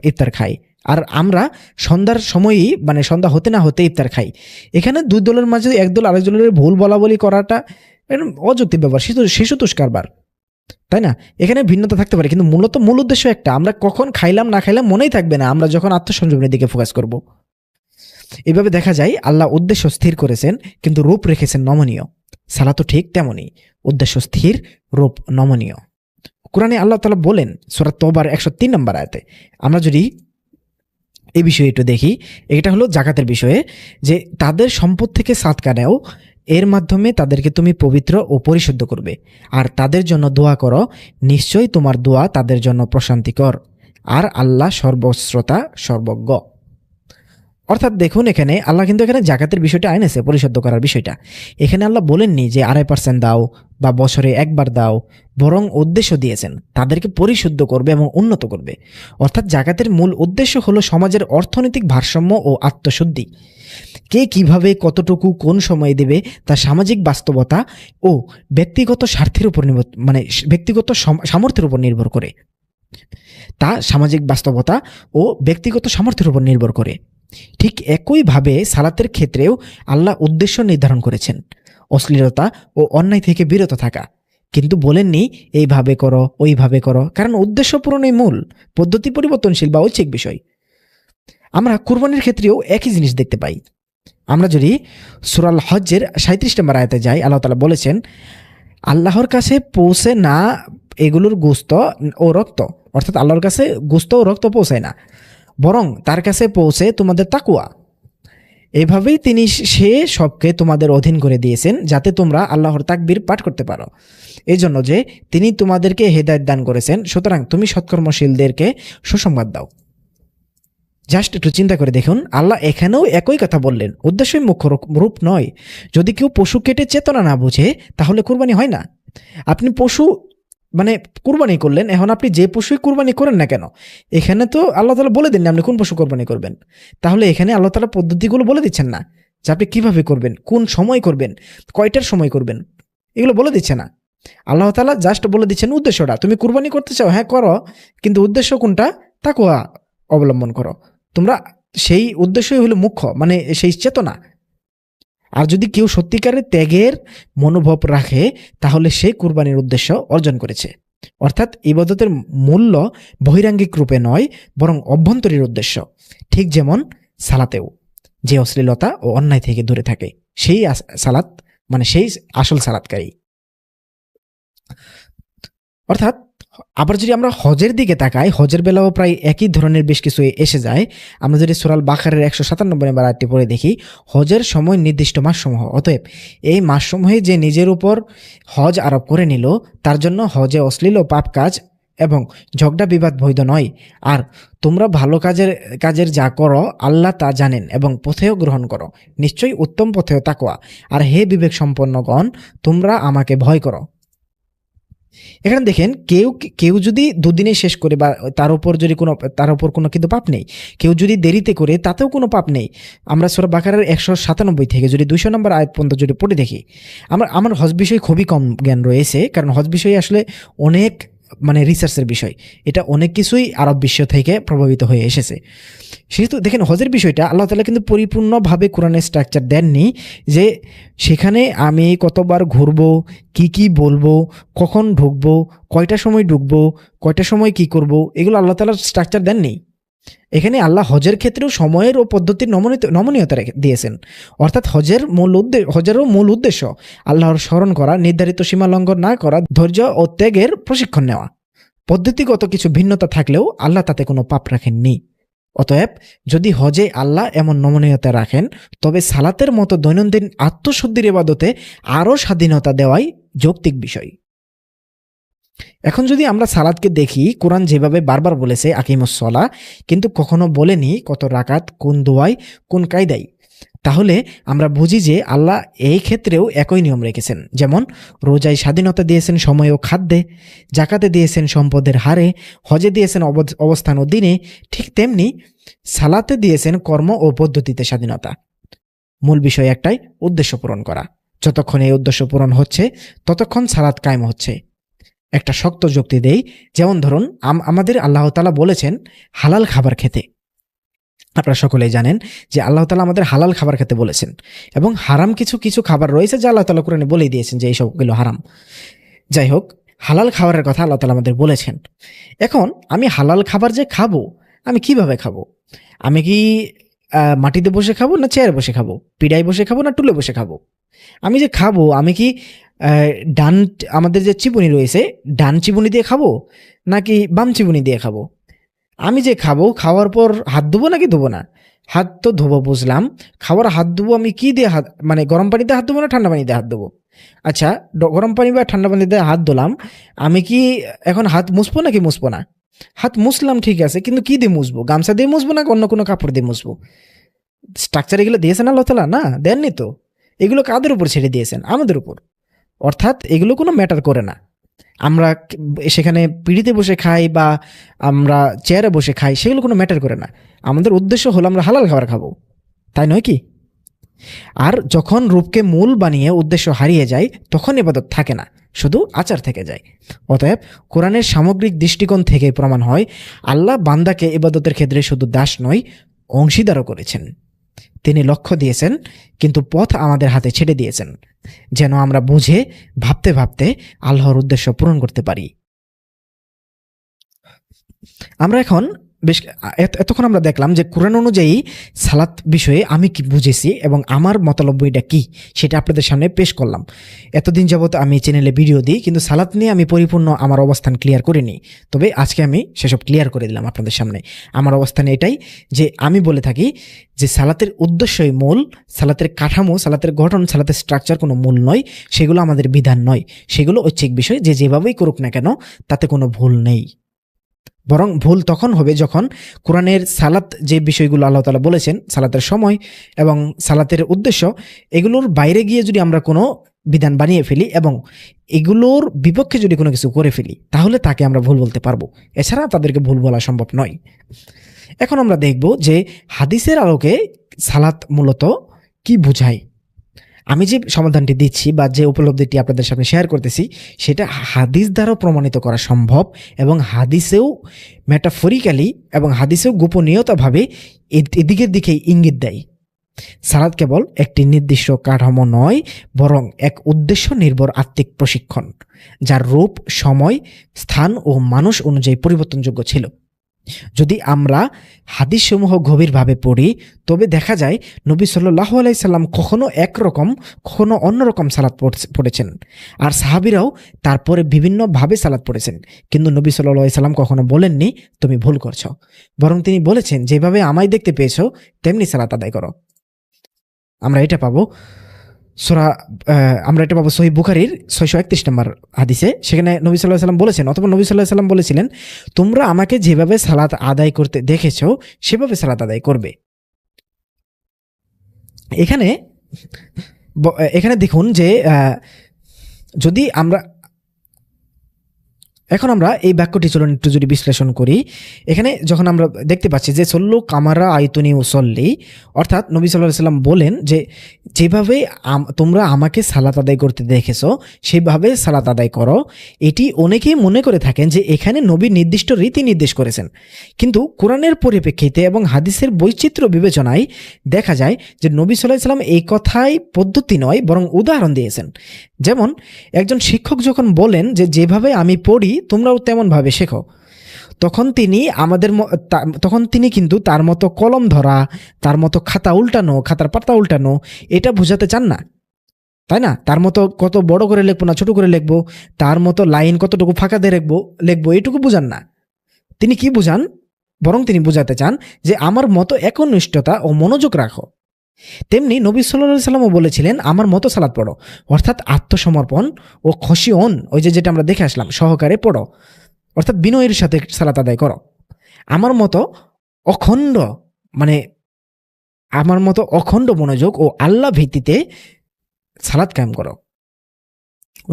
ইফতার খায়, আর আমরা সন্ধ্যার সময়ই মানে সন্ধ্যা হতে না হতে ইফতার খাই। এখানে দুই দলের মাঝে এক দল আরেক দলের ভুল বলা বলি করাটা অযৌক্তিক ব্যাপার, শিশুতোষ কারবার, তাই না? এখানে ভিন্নতা থাকতে পারে, কিন্তু মূল উদ্দেশ্য একটা। আমরা কখন খাইলাম না খাইলাম মনেই থাকবে না, আমরা যখন আত্মসংযমের দিকে ফোকাস করব। এভাবে দেখা যায় আল্লাহ উদ্দেশ্য স্থির করেছেন, কিন্তু রূপ রেখেছেন নমনীয়। সালাতও ঠিক তেমনই, উদ্দেশ্য স্থির, রূপ নমনীয়। কোরআনে আল্লাহ তাআলা বলেন সূরা তওবার 103 নম্বর আয়াতে, আমরা যদি এই বিষয়ে একটু দেখি, এটা হলো যাকাতের বিষয়ে, যে তাদের সম্পদ থেকে সাদকা নাও, এর মাধ্যমে তাদেরকে তুমি পবিত্র ও পরিশুদ্ধ করবে, আর তাদের জন্য দোয়া করো, নিশ্চয়ই তোমার দোয়া তাদের জন্য প্রশান্তিকর, আর আল্লাহ সর্বশ্রোতা সর্বজ্ঞ। অর্থাৎ দেখুন, এখানে আল্লাহ কিন্তু এখানে জাকাতের বিষয়টা আইনেছে, পরিশুদ্ধ করার বিষয়টা। এখানে আল্লাহ বলেননি যে 2.5% দাও বা বছরে একবার দাও, বরং উদ্দেশ্য দিয়েছেন তাদেরকে পরিশুদ্ধ করবে এবং উন্নত করবে। অর্থাৎ জাকাতের মূল উদ্দেশ্য হলো সমাজের অর্থনৈতিক ভারসাম্য ও আত্মশুদ্ধি। কে কিভাবে কতটুকু কোন সময়ে দেবে তা সামাজিক বাস্তবতা ও ব্যক্তিগত স্বার্থের উপর ব্যক্তিগত সামর্থ্যের উপর নির্ভর করে। ঠিক একইভাবে সালাতের ক্ষেত্রেও আল্লাহ উদ্দেশ্য নির্ধারণ করেছেন, অশ্লীলতা ও অন্যায় থেকে বিরত থাকা, কিন্তু বলেননি এইভাবে করো ওইভাবে করো, কারণ উদ্দেশ্য পূরণই মূল, পদ্ধতি পরিবর্তনশীল বা ঐচ্ছিক বিষয়। আমরা কুরবানির ক্ষেত্রেও একই জিনিস দেখতে পাই। আমরা যদি সূরা আল হজ্জের 37 নম্বর আয়াতে যাই, আল্লাহ তাআলা বলেছেন, আল্লাহর কাছে পৌঁছে না এগুলোর গোশত ও রক্ত, অর্থাৎ আল্লাহর কাছে গোশত ও রক্ত পৌঁছায় না, বরং তার কাছে পৌঁছে তোমাদের তাকওয়া। এভাবেই তিনি সে সবকে তোমাদের অধীন করে দিয়েছেন, যাতে তোমরা আল্লাহর তাকবীর পাঠ করতে পারো, এই জন্য যে তিনি তোমাদেরকে হেদায়েত দান করেছেন। সুতরাং তুমি সৎকর্মশীলদেরকে সুসংবাদ দাও। জাস্ট একটু চিন্তা করে দেখুন, আল্লাহ এখানেও একই কথা বললেন, উদ্দেশ্যই মুখ্য রূপ নয়। যদি কেউ পশু কেটে চেতনা না বুঝে, তাহলে কুরবানি হয় না। আপনি পশু কুরবানি করলেন, এখন আপনি যে পশুই কুরবানি করেন না কেন, এখানে তো আল্লাহ তাআলা বলে দিন না আপনি কোন পশু কুরবানি করবেন। তাহলে এখানে আল্লাহ তাআলা পদ্ধতিগুলো বলে দিচ্ছেন না, যে আপনি কিভাবে করবেন, কোন সময় করবেন, কয়টার সময় করবেন, এগুলো বলে দিচ্ছে না। আল্লাহ তাআলা জাস্ট বলে দিচ্ছেন উদ্দেশ্যটা, তুমি কুরবানি করতে চাও, হ্যাঁ করো, কিন্তু উদ্দেশ্য কোনটা? তাকওয়া অবলম্বন করো। তোমরা সেই উদ্দেশ্যই হলো মুখ্য, মানে সেই চেতনা। আর যদি কেউ সত্যিকারের ত্যাগের মনোভাব রাখে তাহলে সে কুরবানির উদ্দেশ্য অর্জন করেছে। অর্থাৎ ইবাদতের মূল্য বহিরাঙ্গিক রূপে নয়, বরং অভ্যন্তরীণ উদ্দেশ্য। ঠিক যেমন সালাতেও যে অশ্লীলতা ও অন্যায় থেকে দূরে থাকে সেই সালাত, মানে সেই আসল সালাতকারী। অর্থাৎ আবার যদি আমরা হজের দিকে তাকাই, হজের বেলাও প্রায় একই ধরনের বেশ কিছু এসে যায়। আমরা যদি সূরা আল বাকারার 197 নম্বর আয়াতটি পড়ে দেখি, হজের সময় নির্দিষ্ট মাসসমূহ, অতএব এই মাসসমূহে যে নিজের উপর হজ আরোপ করে নিল তার জন্য হজে অশ্লীল ও পাপ কাজ এবং ঝগড়া বিবাদ বৈধ নয়। আর তোমরা ভালো কাজের যা করো আল্লাহ তা জানেন, এবং পথেও গ্রহণ করো, নিশ্চয়ই উত্তম পথেও তাকওয়া। আর হে বিবেক সম্পন্নগণ, তোমরা আমাকে ভয় করো। এখানে দেখেন, কেউ যদি দুদিনে শেষ করে বা তার উপর কোনো কিন্তু পাপ নেই। কেউ যদি দেরিতে করে তাতেও কোনো পাপ নেই। আমরা সূরা বাকারার 197 থেকে যদি 200 নম্বর আয়াত পর্যন্ত যদি পড়ে দেখি, আমার হজ বিষয়ে খুবই কম জ্ঞান রয়েছে, কারণ হজ বিষয়ে আসলে অনেক রিসার্চের বিষয়, এটা অনেক কিছুই আরব বিশ্ব থেকে প্রভাবিত হয়ে এসেছে। সেহেতু দেখেন, হজের বিষয়টা আল্লাহ তাআলা কিন্তু পরিপূর্ণভাবে কোরআনের স্ট্রাকচার দেননি, যে সেখানে আমি কতবার ঘুরবো, কি বলবো, কখন ঢুকবো, কয়টা সময় ঢুকবো, কয়টা সময় কি করব, এগুলো আল্লাহ তাআলা স্ট্রাকচার দেননি। এখানে আল্লাহ হজের ক্ষেত্রেও সময়ের ও পদ্ধতির নমনীয়তা দিয়েছেন। অর্থাৎ হজেরও মূল উদ্দেশ্য আল্লাহর স্মরণ করা, নির্ধারিত সীমা লঙ্ঘন না করা, ধৈর্য ও ত্যাগের প্রশিক্ষণ নেওয়া। পদ্ধতিগত কিছু ভিন্নতা থাকলেও আল্লাহ তাতে কোনো পাপ রাখেননি। অতএব যদি হজে আল্লাহ এমন নমনীয়তা রাখেন, তবে সালাতের মতো দৈনন্দিন আত্মশুদ্ধির ইবাদতে আরও স্বাধীনতা দেওয়াই যৌক্তিক বিষয়। এখন যদি আমরা সালাতকে দেখি, কোরআন যেভাবে বারবার বলেছে আকিমুস সলা, কিন্তু কখনো বলেনি কত রাকাত, কোন দোয়ায়, কোন কায়দায়, তাহলে আমরা বুঝি যে আল্লাহ এই ক্ষেত্রেও একই নিয়ম রেখেছেন। যেমন রোজায় স্বাধীনতা দিয়েছেন সময় ও খাদ্যে, জাকাতে দিয়েছেন সম্পদের হারে, হজে দিয়েছেন অবস্থান ও দিনে, ঠিক তেমনি সালাতে দিয়েছেন কর্ম ও পদ্ধতিতে স্বাধীনতা। মূল বিষয় একটাই, উদ্দেশ্য পূরণ করা। যতক্ষণ এই উদ্দেশ্য পূরণ হচ্ছে ততক্ষণ সালাত কায়েম হচ্ছে। একটা শক্ত যুক্তি দেই, যেমন ধরুন আমাদের আল্লাহ তাআলা বলেছেন হালাল খাবার খেতে। আপনারা সকলেই জানেন যে আল্লাহ তাআলা আমাদের হালাল খাবার খেতে বলেছেন, এবং হারাম কিছু খাবার রয়েছে যা আল্লাহ তাআলা কোরআনে বলেই দিয়েছেন যে এইসবগুলো হারাম। যাই হোক, হালাল খাবারের কথা আল্লাহ তাআলা আমাদের বলেছেন। এখন আমি হালাল খাবার যে খাবো, আমি কিভাবে খাবো? আমি কি মাটিতে বসে খাবো, না চেয়ারে বসে খাবো, পিড়ায় বসে খাবো, না টুলে বসে খাবো? আমি যে খাবো, আমি কি আমাদের যে চিবুনি রয়েছে ডান চিবুনি দিয়ে খাবো, নাকি বাম চিবুনি দিয়ে খাবো? আমি যে খাবো, খাওয়ার পর হাত ধোবো নাকি ধোবো না? হাত তো ধোবো, বুঝলাম। খাওয়ার হাত ধোবো আমি কি দিয়ে গরম পানিতে হাত ধোবো না ঠান্ডা পানিতে হাত ধোবো? আচ্ছা, গরম পানি বা ঠান্ডা পানিতে হাত ধোলাম, আমি কি এখন হাত মুছবো নাকি মুছবো না? হাত মুছলাম, ঠিক আছে, কিন্তু কি দিয়ে মুছবো? গামছা দিয়ে মুছবো না অন্য কোনো কাপড় দিয়ে মুছবো? স্ট্রাকচার এগুলো দিয়েছেন আল্লাহ তাআলা? না, দেননি তো। এগুলো কাদের উপর ছেড়ে দিয়েছেন? আমাদের উপর। অর্থাৎ এগুলো কোনো ম্যাটার করে না। আমরা সেখানে পিঁড়িতে বসে খাই বা আমরা চেয়ারে বসে খাই, সেগুলো কোনো ম্যাটার করে না। আমাদের উদ্দেশ্য হলো আমরা হালাল খাবার খাবো, তাই নয় কি? আর যখন রূপকে মূল বানিয়ে উদ্দেশ্য হারিয়ে যায়, তখন ইবাদত থাকে না, শুধু আচার থেকে যায়। অতএব কোরআনের সামগ্রিক দৃষ্টিকোণ থেকে প্রমাণ হয় আল্লাহ বান্দাকে ইবাদতের ক্ষেত্রে শুধু দাস নয়, অংশীদারও করেছেন। তিনি লক্ষ্য দিয়েছেন, কিন্তু পথ আমাদের হাতে ছেড়ে দিয়েছেন, যেন আমরা বুঝে ভাবতে ভাবতে আল্লাহর উদ্দেশ্য পূরণ করতে পারি। আমরা এখন এতক্ষণ আমরা দেখলাম যে কোরআন অনুযায়ী সালাত বিষয়ে আমি কি বুঝেছি এবং আমার মতলব্যটা কি, সেটা আপনাদের সামনে পেশ করলাম। এতদিন যাবত আমি চ্যানেলে ভিডিও দিই, কিন্তু সালাত নিয়ে আমি পরিপূর্ণ আমার অবস্থান ক্লিয়ার করিনি। তবে আজকে আমি সেসব ক্লিয়ার করে দিলাম আপনাদের সামনে। আমার অবস্থান এটাই যে আমি বলে থাকি যে সালাতের উদ্দেশ্যই মূল, সালাতের কাঠামো, সালাতের গঠন, সালাতের স্ট্রাকচার কোনো মূল নয়, সেগুলো আমাদের বিধান নয়, সেগুলো ঐচ্ছিক বিষয়। যে যেভাবেই করুক না কেন তাতে কোনো ভুল নেই। বরং ভুল তখন হবে যখন কোরআনের সালাত যে বিষয়গুলো আল্লাহ তাআলা বলেছেন, সালাতের সময় এবং সালাতের উদ্দেশ্য, এগুলোর বাইরে গিয়ে যদি আমরা কোনো বিধান বানিয়ে ফেলি এবং এগুলোর বিপক্ষে যদি কোনো কিছু করে ফেলি, তাহলে তাকে আমরা ভুল বলতে পারবো। এছাড়া তাদেরকে ভুল বলা সম্ভব নয়। এখন আমরা দেখব যে হাদিসের আলোকে সালাত মূলত কি বোঝায়। আমি যে সমাধানটি দিচ্ছি বা যে উপলব্ধিটি আপনাদের সামনে শেয়ার করতেছি সেটা হাদিস দ্বারাও প্রমাণিত করা সম্ভব, এবং হাদিসেও মেটাফরিক্যালি এবং হাদিসেও গোপনীয়তাভাবে এদিকের দিকে ইঙ্গিত দেয়। সালাত কেবল একটি নির্দিষ্ট কাঠামো নয়, বরং এক উদ্দেশ্য নির্ভর আত্মিক প্রশিক্ষণ, যার রূপ, সময়, স্থান ও মানুষ অনুযায়ী পরিবর্তনযোগ্য ছিল। যদি আমরা হাদিসসমূহ গভীরভাবে পড়ি তবে দেখা যায় নবী সাল্লাল্লাহু আলাইহি সাল্লাম কখনো একরকম কখনো অন্যরকম সালাত পড়েছেন, আর সাহাবীরাও তারপরে বিভিন্নভাবে সালাত পড়েছেন। কিন্তু নবী সাল্লাল্লাহু আলাইহি সাল্লাম কখনো বলেননি তুমি ভুল করছো, বরং তিনি বলেছেন যেভাবে আমায় দেখতে পেয়েছো তেমনি সালাত আদায় করো। আমরা এটা পাবো সহিহ বুখারীর 631 নম্বর হাদিসে। সেখানে নবী সাল্লাল্লাহু আলাইহি সাল্লাম বলেছেন, অথবা নবী সাল্লাল্লাহু আলাইহি সাল্লাম বলেছিলেন, তোমরা আমাকে যেভাবে সালাত আদায় করতে দেখেছো সেভাবে সালাত আদায় করবে। এখানে দেখুন যে যদি আমরা এখন আমরা এই বাক্যটি চলুন একটু যদি বিশ্লেষণ করি। এখানে যখন আমরা দেখতে পাচ্ছি যে সল্লু কামারা আইতুনি উসল্লি, অর্থাৎ নবী সাল্লাল্লাহু আলাইহি সাল্লাম বলেন যে যেভাবে তোমরা আমাকে সালাত আদায় করতে দেখেছো সেভাবে সালাত আদায় করো। এটি অনেকেই মনে করে থাকেন যে এখানে নবী নির্দিষ্ট রীতি নির্দেশ করেছেন, কিন্তু কোরআনের পরিপ্রেক্ষিতে এবং হাদিসের বৈচিত্র্য বিবেচনায় দেখা যায় যে নবী সাল্লাল্লাহু আলাইহি সাল্লাম এই কথাই পদ্ধতি নয় বরং উদাহরণ দিয়েছেন। যেমন একজন শিক্ষক যখন বলেন যে যেভাবে আমি পড়ি তোমরাও তেমনভাবে শেখো, তখন তিনি কিন্তু তার মতো কলম ধরা, তার মতো খাতার পাতা উল্টানো এটা বোঝাতে চান না, তাই না? তার মতো কত বড় করে লিখবো না ছোট করে লিখবো, তার মতো লাইন কতটুকু ফাঁকা দিয়ে লিখবো এটুকু বুঝান না। তিনি কি বুঝান? বরং তিনি বুঝাতে চান যে আমার মতো একনিষ্ঠতা ও মনোযোগ রাখো। তেমনি নবী সাল্লাল্লাহু আলাইহি সাল্লামও বলেছিলেন আমার মতো সালাত পড়ো, অর্থাৎ আত্মসমর্পণ ও খশিয়ন, ওই যেটা আমরা দেখে আসলাম, সহকারে পড়ো, অর্থাৎ বিনয়ের সাথে সালাত আদায় করো। আমার মতো অখণ্ড মনোযোগ ও আল্লাহ ভিত্তিতে সালাত কায়েম করো।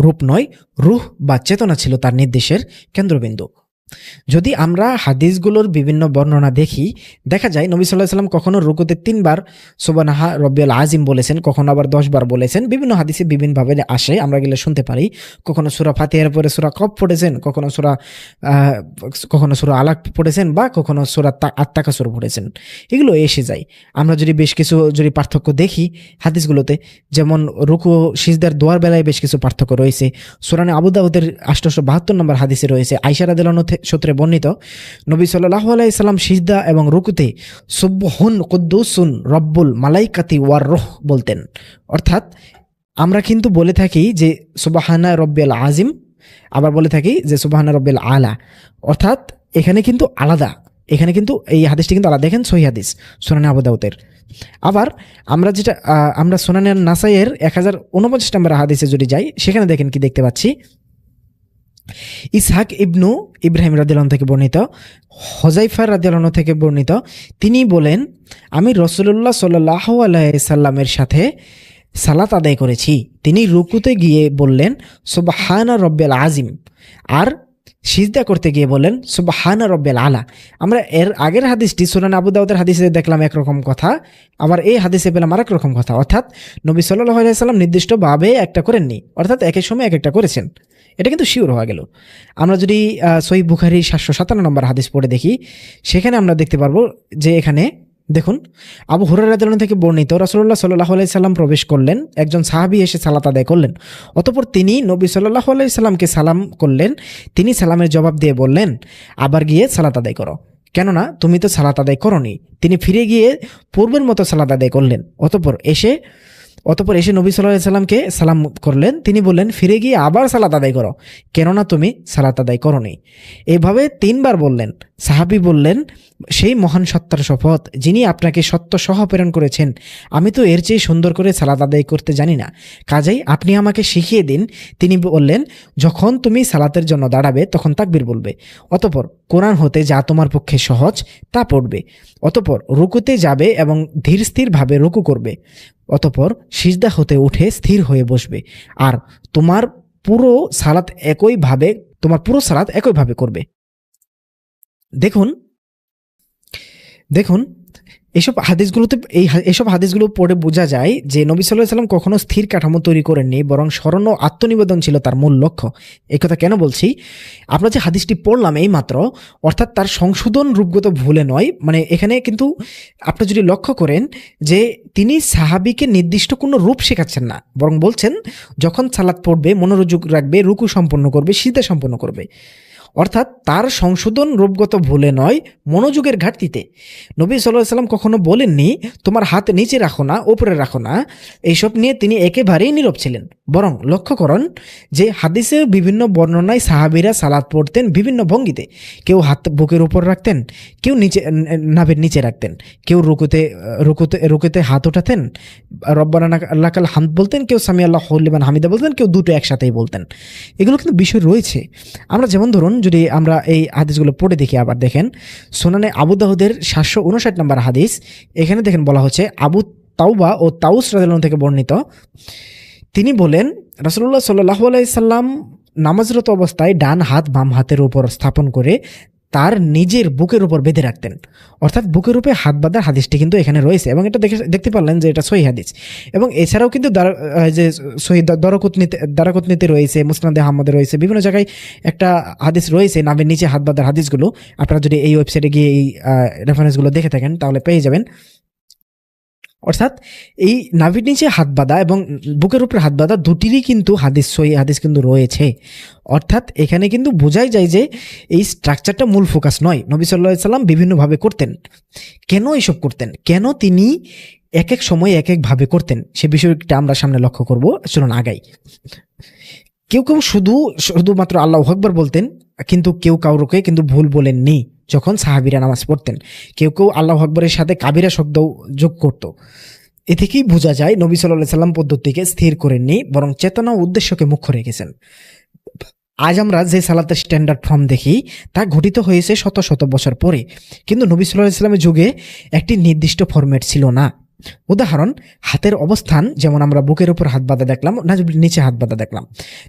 রূপ নয়, রূহ বা চেতনা ছিল তার নির্দেশের কেন্দ্রবিন্দু। যদি আমরা হাদিসগুলোর বিভিন্ন বর্ণনা দেখি, দেখা যায় নবী সাল্লাল্লাহু আলাইহি সাল্লাম কখনো রুকুতে 3 বার সুবহানাহা রব্বিয়াল আজিম বলেছেন, কখনো আবার 10 বার বলেছেন। বিভিন্ন হাদিসে বিভিন্নভাবে আসে, আমরা গেলে শুনতে পারি। কখনো সূরা ফাতিহার পরে সূরা কফ পড়েছেন, কখনো সূরা আলাক পড়েছেন, বা কখনো সূরা আত-তাকাসুর পড়েছেন। এগুলো এসে যায়। আমরা যদি বেশ কিছু পার্থক্য দেখি হাদিসগুলোতে, যেমন রুকু সিজদার দোয়ার বেলায় বেশ কিছু পার্থক্য রয়েছে। সুনানে আবু দাউদের 872 নম্বর হাদিসে রয়েছে, আয়েশা রাদিয়াল্লাহু সূত্রে বর্ণিত, নবী সাল্লাল্লাহু আলাইহি সাল্লাম সিজদা এবং রুকুতে সুবহুন কুদ্দুসুন রব্বুল মালাইকাতি ওয়ার রূহ বলতেন। অর্থাৎ আমরা কিন্তু বলে থাকি যে সুবহানা রব্বিল আজিম, আবার বলে থাকি যে সুবহানা রব্বিল আলা, অর্থাৎ এখানে কিন্তু আলাদা, এখানে কিন্তু এই হাদিসটি কিন্তু আলাদা। দেখেন সহিহ হাদিস সুনানে আবু দাউদের। আবার আমরা সুনানে নাসাইয়ের 1049 নম্বর হাদিসে যদি যাই, সেখানে দেখেন কি দেখতে পাচ্ছি, ইসহাক ইবনু ইব্রাহিম রাদিয়াল্লাহু থেকে বর্ণিত, হুযায়ফা রাদিয়াল্লাহু থেকে বর্ণিত, তিনি বলেন আমি রাসূলুল্লাহ সাল্লাল্লাহু আলাইহি সাল্লামের সাথে সালাত আদায় করেছি। তিনি রুকুতে গিয়ে বললেন সুবহানা রব্বিল আজিম, আর সিজদা করতে গিয়ে বলেন সুবহানা রব্বিল আলা। আমরা এর আগের হাদিসটি সুনান আবু দাউদের হাদিসে দেখলাম একরকম কথা, আবার এই হাদিসে পেলাম আরেক রকম কথা। অর্থাৎ নবী সাল্লাল্লাহু আলাইহি সাল্লাম নির্দিষ্টভাবে একটা করেননি, অর্থাৎ একের সময় এক একটা করেছেন। এটা কিন্তু শিওর হওয়া গেল। আমরা যদি সহিহ বুখারীর 757 নম্বর হাদিস পড়ে দেখি, সেখানে আমরা দেখতে পারবো যে এখানে দেখুন, আবু হুরায়রা রাদিয়াল্লাহু থেকে বর্ণিত, রাসূলুল্লাহ সাল্লাল্লাহু আলাইহি সাল্লাম প্রবেশ করলেন, একজন সাহাবী এসে সালাত আদায় করলেন। অতঃপর তিনি নবী সাল্লাল্লাহু আলাইহি সাল্লামকে সালাম করলেন। তিনি সালামের জবাব দিয়ে বললেন আবার গিয়ে সালাত আদায় করো, কেননা তুমি তো সালাত আদায় করোনি। তিনি ফিরে গিয়ে পূর্বের মতো সালাত আদায় করলেন। অতঃপর এসে নবী সাল্লাল্লাহু আলাইহি সাল্লামকে সালাম করলেন। তিনি বললেন ফিরে গিয়ে আবার সালাত আদায় করো, কেননা তুমি সালাত আদায় করোনি। এইভাবে 3 বার বললেন। সাহাবী বললেন সেই মহান সত্তার শপথ যিনি আপনাকে সত্য সহ প্রেরণ করেছেন, আমি তো এর চেয়ে সুন্দর করে সালাত আদায় করতে জানি না, কাজেই আপনি আমাকে শিখিয়ে দিন। তিনি বললেন যখন তুমি সালাতের জন্য দাঁড়াবে তখন তাকবীর বলবে, অতঃপর কোরআন হতে যা তোমার পক্ষে সহজ তা পড়বে, অতঃপর রুকুতে যাবে এবং ধীর স্থিরভাবে রুকু করবে, অতঃপর সিজদা হতে উঠে স্থির হয়ে বসবে, আর তোমার পুরো সালাত একইভাবে করবে। দেখুন এইসব হাদিসগুলো পড়ে বোঝা যায় যে নবী সাল্লাল্লাহু আলাইহি সাল্লাম কখনো স্থির কাঠামো তৈরি করেননি, বরং স্মরণ ও আত্মনিবেদন ছিল তার মূল লক্ষ্য। এই কথা কেন বলছি, আমরা যে হাদিসটি পড়লাম এই মাত্র, অর্থাৎ তার সংশোধন রূপগত ভুলে নয়, মানে এখানে কিন্তু আপনি যদি লক্ষ্য করেন যে তিনি সাহাবীকে নির্দিষ্ট কোনো রূপ শেখাচ্ছেন না, বরং বলছেন যখন সালাত পড়বে মনোযোগ রাখবে, রুকু সম্পন্ন করবে, সিজদা সম্পন্ন করবে। অর্থাৎ তার সংশোধন রূপগত ভুলে নয়, মনোযোগের ঘাটতিতে। নবী সাল্লাল্লাহু আলাইহি সাল্লাম কখনো বলেননি তোমার হাত নিচে রাখো না, উপরে রাখো না, এইসব নিয়ে তিনি একেবারেই নীরব ছিলেন। বরং লক্ষ্য করুন যে হাদিসের বিভিন্ন বর্ণনায় সাহাবীরা সালাত পড়তেন বিভিন্ন ভঙ্গিতে। কেউ হাত বুকের উপর রাখতেন, কেউ নিচে নাভির নিচে রাখতেন, কেউ রুকুতে হাত ওঠাতেন, রব্বানা লাকাল হামদ বলতেন, কেউ সামি আল্লাহু লিমান হামিদা বলতেন, কেউ দুটো একসাথেই বলতেন। এগুলো কিন্তু বিষয় রয়েছে। আমরা যেমন ধরুন যদি আমরা এই হাদিসগুলো পড়ে দেখি, আবার দেখেন সুনানে আবু দাউদের 759 নম্বর হাদিস, এখানে দেখেন বলা হচ্ছে আবু তাওবা ও তাউস রাদিয়াল্লাহু আনহু থেকে বর্ণিত, তিনি বলেন রাসূলুল্লাহ সাল্লাল্লাহু আলাইহি সাল্লাম নামাজরত অবস্থায় ডান হাত বাম হাতের উপর স্থাপন করে তার নিজের বুকের উপর বেঁধে রাখতেন। অর্থাৎ বুকের উপরে হাত বাঁধার হাদিসটি কিন্তু এখানে রয়েছে, এবং এটা দেখতে পারলেন যে এটা সহিহ হাদিস। এবং এছাড়াও কিন্তু যে সহিহ দারাকুতনিতে রয়েছে, মুসনাদে আহমদে রয়েছে, বিভিন্ন জায়গায় একটা হাদিস রয়েছে নাভির নিচে হাত বাঁধার হাদিসগুলো। আপনারা যদি এই ওয়েবসাইটে গিয়ে এই রেফারেন্সগুলো দেখে থাকেন তাহলে পেয়ে যাবেন। অর্থাৎ এই নাভির নিচে হাত বাঁধা এবং বুকের উপরে হাত বাঁধা দুটিরই কিন্তু সহিহ হাদিস কিন্তু রয়েছে। অর্থাৎ এখানে কিন্তু বোঝাই যায় যে এই স্ট্রাকচারটা মূল ফোকাস নয়। নবী সাল্লাল্লাহু আলাইহি সাল্লাম বিভিন্নভাবে করতেন। কেন এইসব করতেন, কেন তিনি এক এক সময় এক একভাবে করতেন, সে বিষয়টা আমরা সামনে লক্ষ্য করব। চলুন আগাই। কেউ শুধুমাত্র আল্লাহু আকবার বলতেন, কিন্তু কেউ কাউকে কিন্তু ভুল বলেননি যখন সাহাবীরা নামাজ পড়তেন। কেউ আল্লাহু আকবরের সাথে কাবিরা শব্দ যোগ করত। এ থেকেই বোঝা যায় নবী সাল্লাল্লাহু আলাইহি সাল্লাম পদ্ধতিকে স্থির করেননি, বরং চেতনা ও উদ্দেশ্যকে মুখ্য রেখেছেন। আজ আমরা যে সালাতের স্ট্যান্ডার্ড ফর্ম দেখি তা ঘটিত হয়েছে শত শত বছর পরে, কিন্তু নবী সাল্লাল্লাহু আলাইহি সাল্লামের যুগে একটি নির্দিষ্ট ফরম্যাট ছিল না। উদাহরণ, হাতের অবস্থান, যেমন আমরা বুকের উপর হাত বাঁধা দেখলাম, নিচে হাত বাঁধা দেখলাম।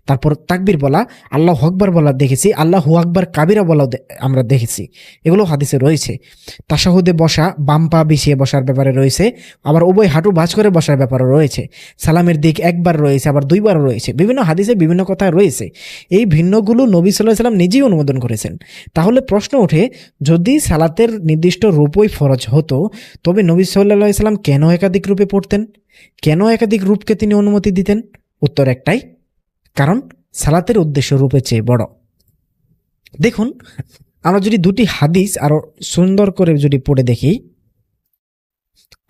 তারপর তাকবীর বলা, আল্লাহু আকবার বলা দেখেছি, আল্লাহু আকবার কাবিরা বলা আমরা দেখেছি, এগুলো হাদিসে রয়েছে। তাশাহুদে বসা, বাম পা বিছিয়ে বসার ব্যাপারে রয়েছে, আবার উভয় হাঁটু ভাঁজ করে বসার ব্যাপারে রয়েছে। সালামের দিক একবার রয়েছে, আবার দুইবার রয়েছে। বিভিন্ন হাদিসে বিভিন্ন কথা রয়েছে। এই ভিন্নগুলো নবী সাল্লাল্লাহু আলাইহি সাল্লাম নিজেই অনুমোদন করেছেন। তাহলে প্রশ্ন ওঠে, যদি সালাতের নির্দিষ্ট রূপই ফরজ হতো, তবে নবী সাল্লাল্লাহু আলাইহি সাল্লাম কেন একাধিক রূপে পড়তেন? কেন একাধিক রূপকে তিনি অনুমতি দিতেন? উত্তর একটাই, কারণ সালাতের উদ্দেশ্য রূপের চেয়ে বড়। দেখুন, আমরা যদি দুটি হাদিস আরো সুন্দর করে যদি পড়ে দেখি,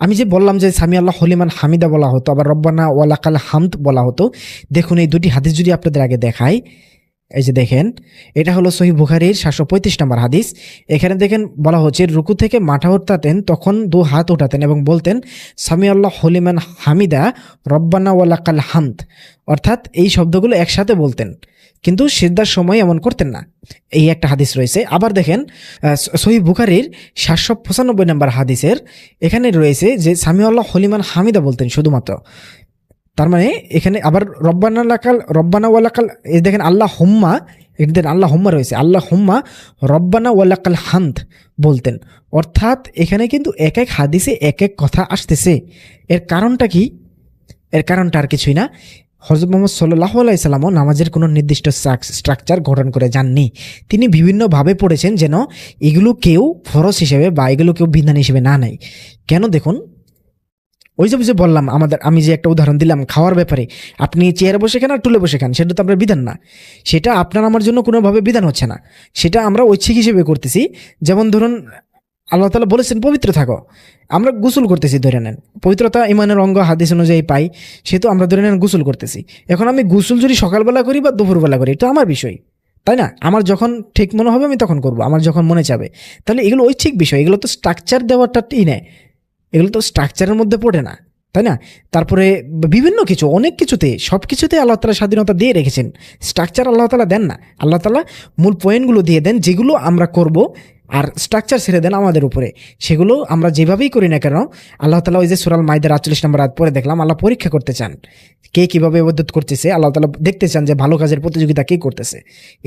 আমি যে বললাম যে সামি আল্লাহু লিমান হামিদা বলা হতো, আবার রব্বানা ওয়া লাকাল হামদ বলা হতো। দেখুন এই দুটি হাদিস যদি আপনাদের আগে দেখাই, এই যে দেখেন, এটা হলো সহিহ বুখারীর 735 নম্বর হাদিস। এখানে দেখেন বলা হচ্ছে রুকু থেকে মাথা উঠাতেন, তখন দু হাত উঠাতেন এবং বলতেন সামি আল্লাহু লিমান হামিদা রব্বানা ওয়া লাকাল হামদ। অর্থাৎ এই শব্দগুলো একসাথে বলতেন, কিন্তু সিজদার সময় এমন করতেন না। এই একটা হাদিস রয়েছে। আবার দেখেন সহিহ বুখারীর 795 নম্বর হাদিসের এখানে রয়েছে যে সামি আল্লাহু লিমান হামিদা বলতেন শুধুমাত্র। তার মানে এখানে আবার রব্বানা ওয়ালাকাল, এই দেখেন আল্লাহ হুম্মা, এখানে আল্লাহ হুম্মা রয়েছে, আল্লাহ হুম্মা রব্বানা ওয়ালাকাল হামদ বলতেন। অর্থাৎ এখানে কিন্তু এক এক হাদিসে এক এক কথা আসতেছে। এর কারণটা কি? এর কারণটা আর কিছুই না, হযরত মুহাম্মদ সাল্লাল্লাহু আলাইহি সাল্লামও নামাজের কোনো নির্দিষ্ট স্ট্রাকচার গঠন করে যাননি। তিনি বিভিন্নভাবে পড়েছেন যেন এগুলো কেউ ফরজ হিসেবে বা এগুলো কেউ বিধান হিসেবে না নেয়। কেন? দেখুন, ওই যে বললাম, আমি যে একটা উদাহরণ দিলাম খাওয়ার ব্যাপারে, আপনি চেয়ারে বসে খান আর টুলে বসে খান, সেটা তো আপনার বিধান না। সেটা আপনার আমার জন্য কোনোভাবে বিধান হচ্ছে না, সেটা আমরা ঐচ্ছিক হিসেবে করতেছি। যেমন ধরুন আল্লাহ তাআলা বলেছেন পবিত্র থাকো, আমরা গোসল করতেছি, ধরে নেন পবিত্রতা ইমানের অঙ্গ হাদিস অনুযায়ী পাই, সেহেতু আমরা ধরে নেন গোসল করতেছি। এখন আমি গোসল যদি সকালবেলা করি বা দুপুরবেলা করি, এটা আমার বিষয়, তাই না? আমার যখন ঠিক মনে হবে আমি তখন করব, আমার যখন মনে চাবে। তাহলে এগুলো ঐচ্ছিক বিষয়, এগুলো তো স্ট্রাকচার দেওয়াটাই নেয়, এগুলো তো স্ট্রাকচারের মধ্যে পড়ে না, তাই না? তারপরে বিভিন্ন কিছু, অনেক কিছুতে, সব কিছুতে আল্লাহ তাআলা স্বাধীনতা দিয়ে রেখেছেন। স্ট্রাকচার আল্লাহ তাআলা দেন না, আল্লাহ তাআলা মূল পয়েন্টগুলো দিয়ে দেন যেগুলো আমরা করব, আর স্ট্রাকচার ছেড়ে দেন আমাদের উপরে। সেগুলো আমরা যেভাবেই করি না কেন, আল্লাহ তাআলা ওই যে সূরা আল মাইদার 48 নম্বর আয়াত পড়ে দেখলাম, আল্লাহ পরীক্ষা করতে চান কে কিভাবে ইবাদত করতেছে। আল্লাহ তাআলা দেখতে চান যে ভালো কাজের প্রতিযোগিতা কে করতেছে।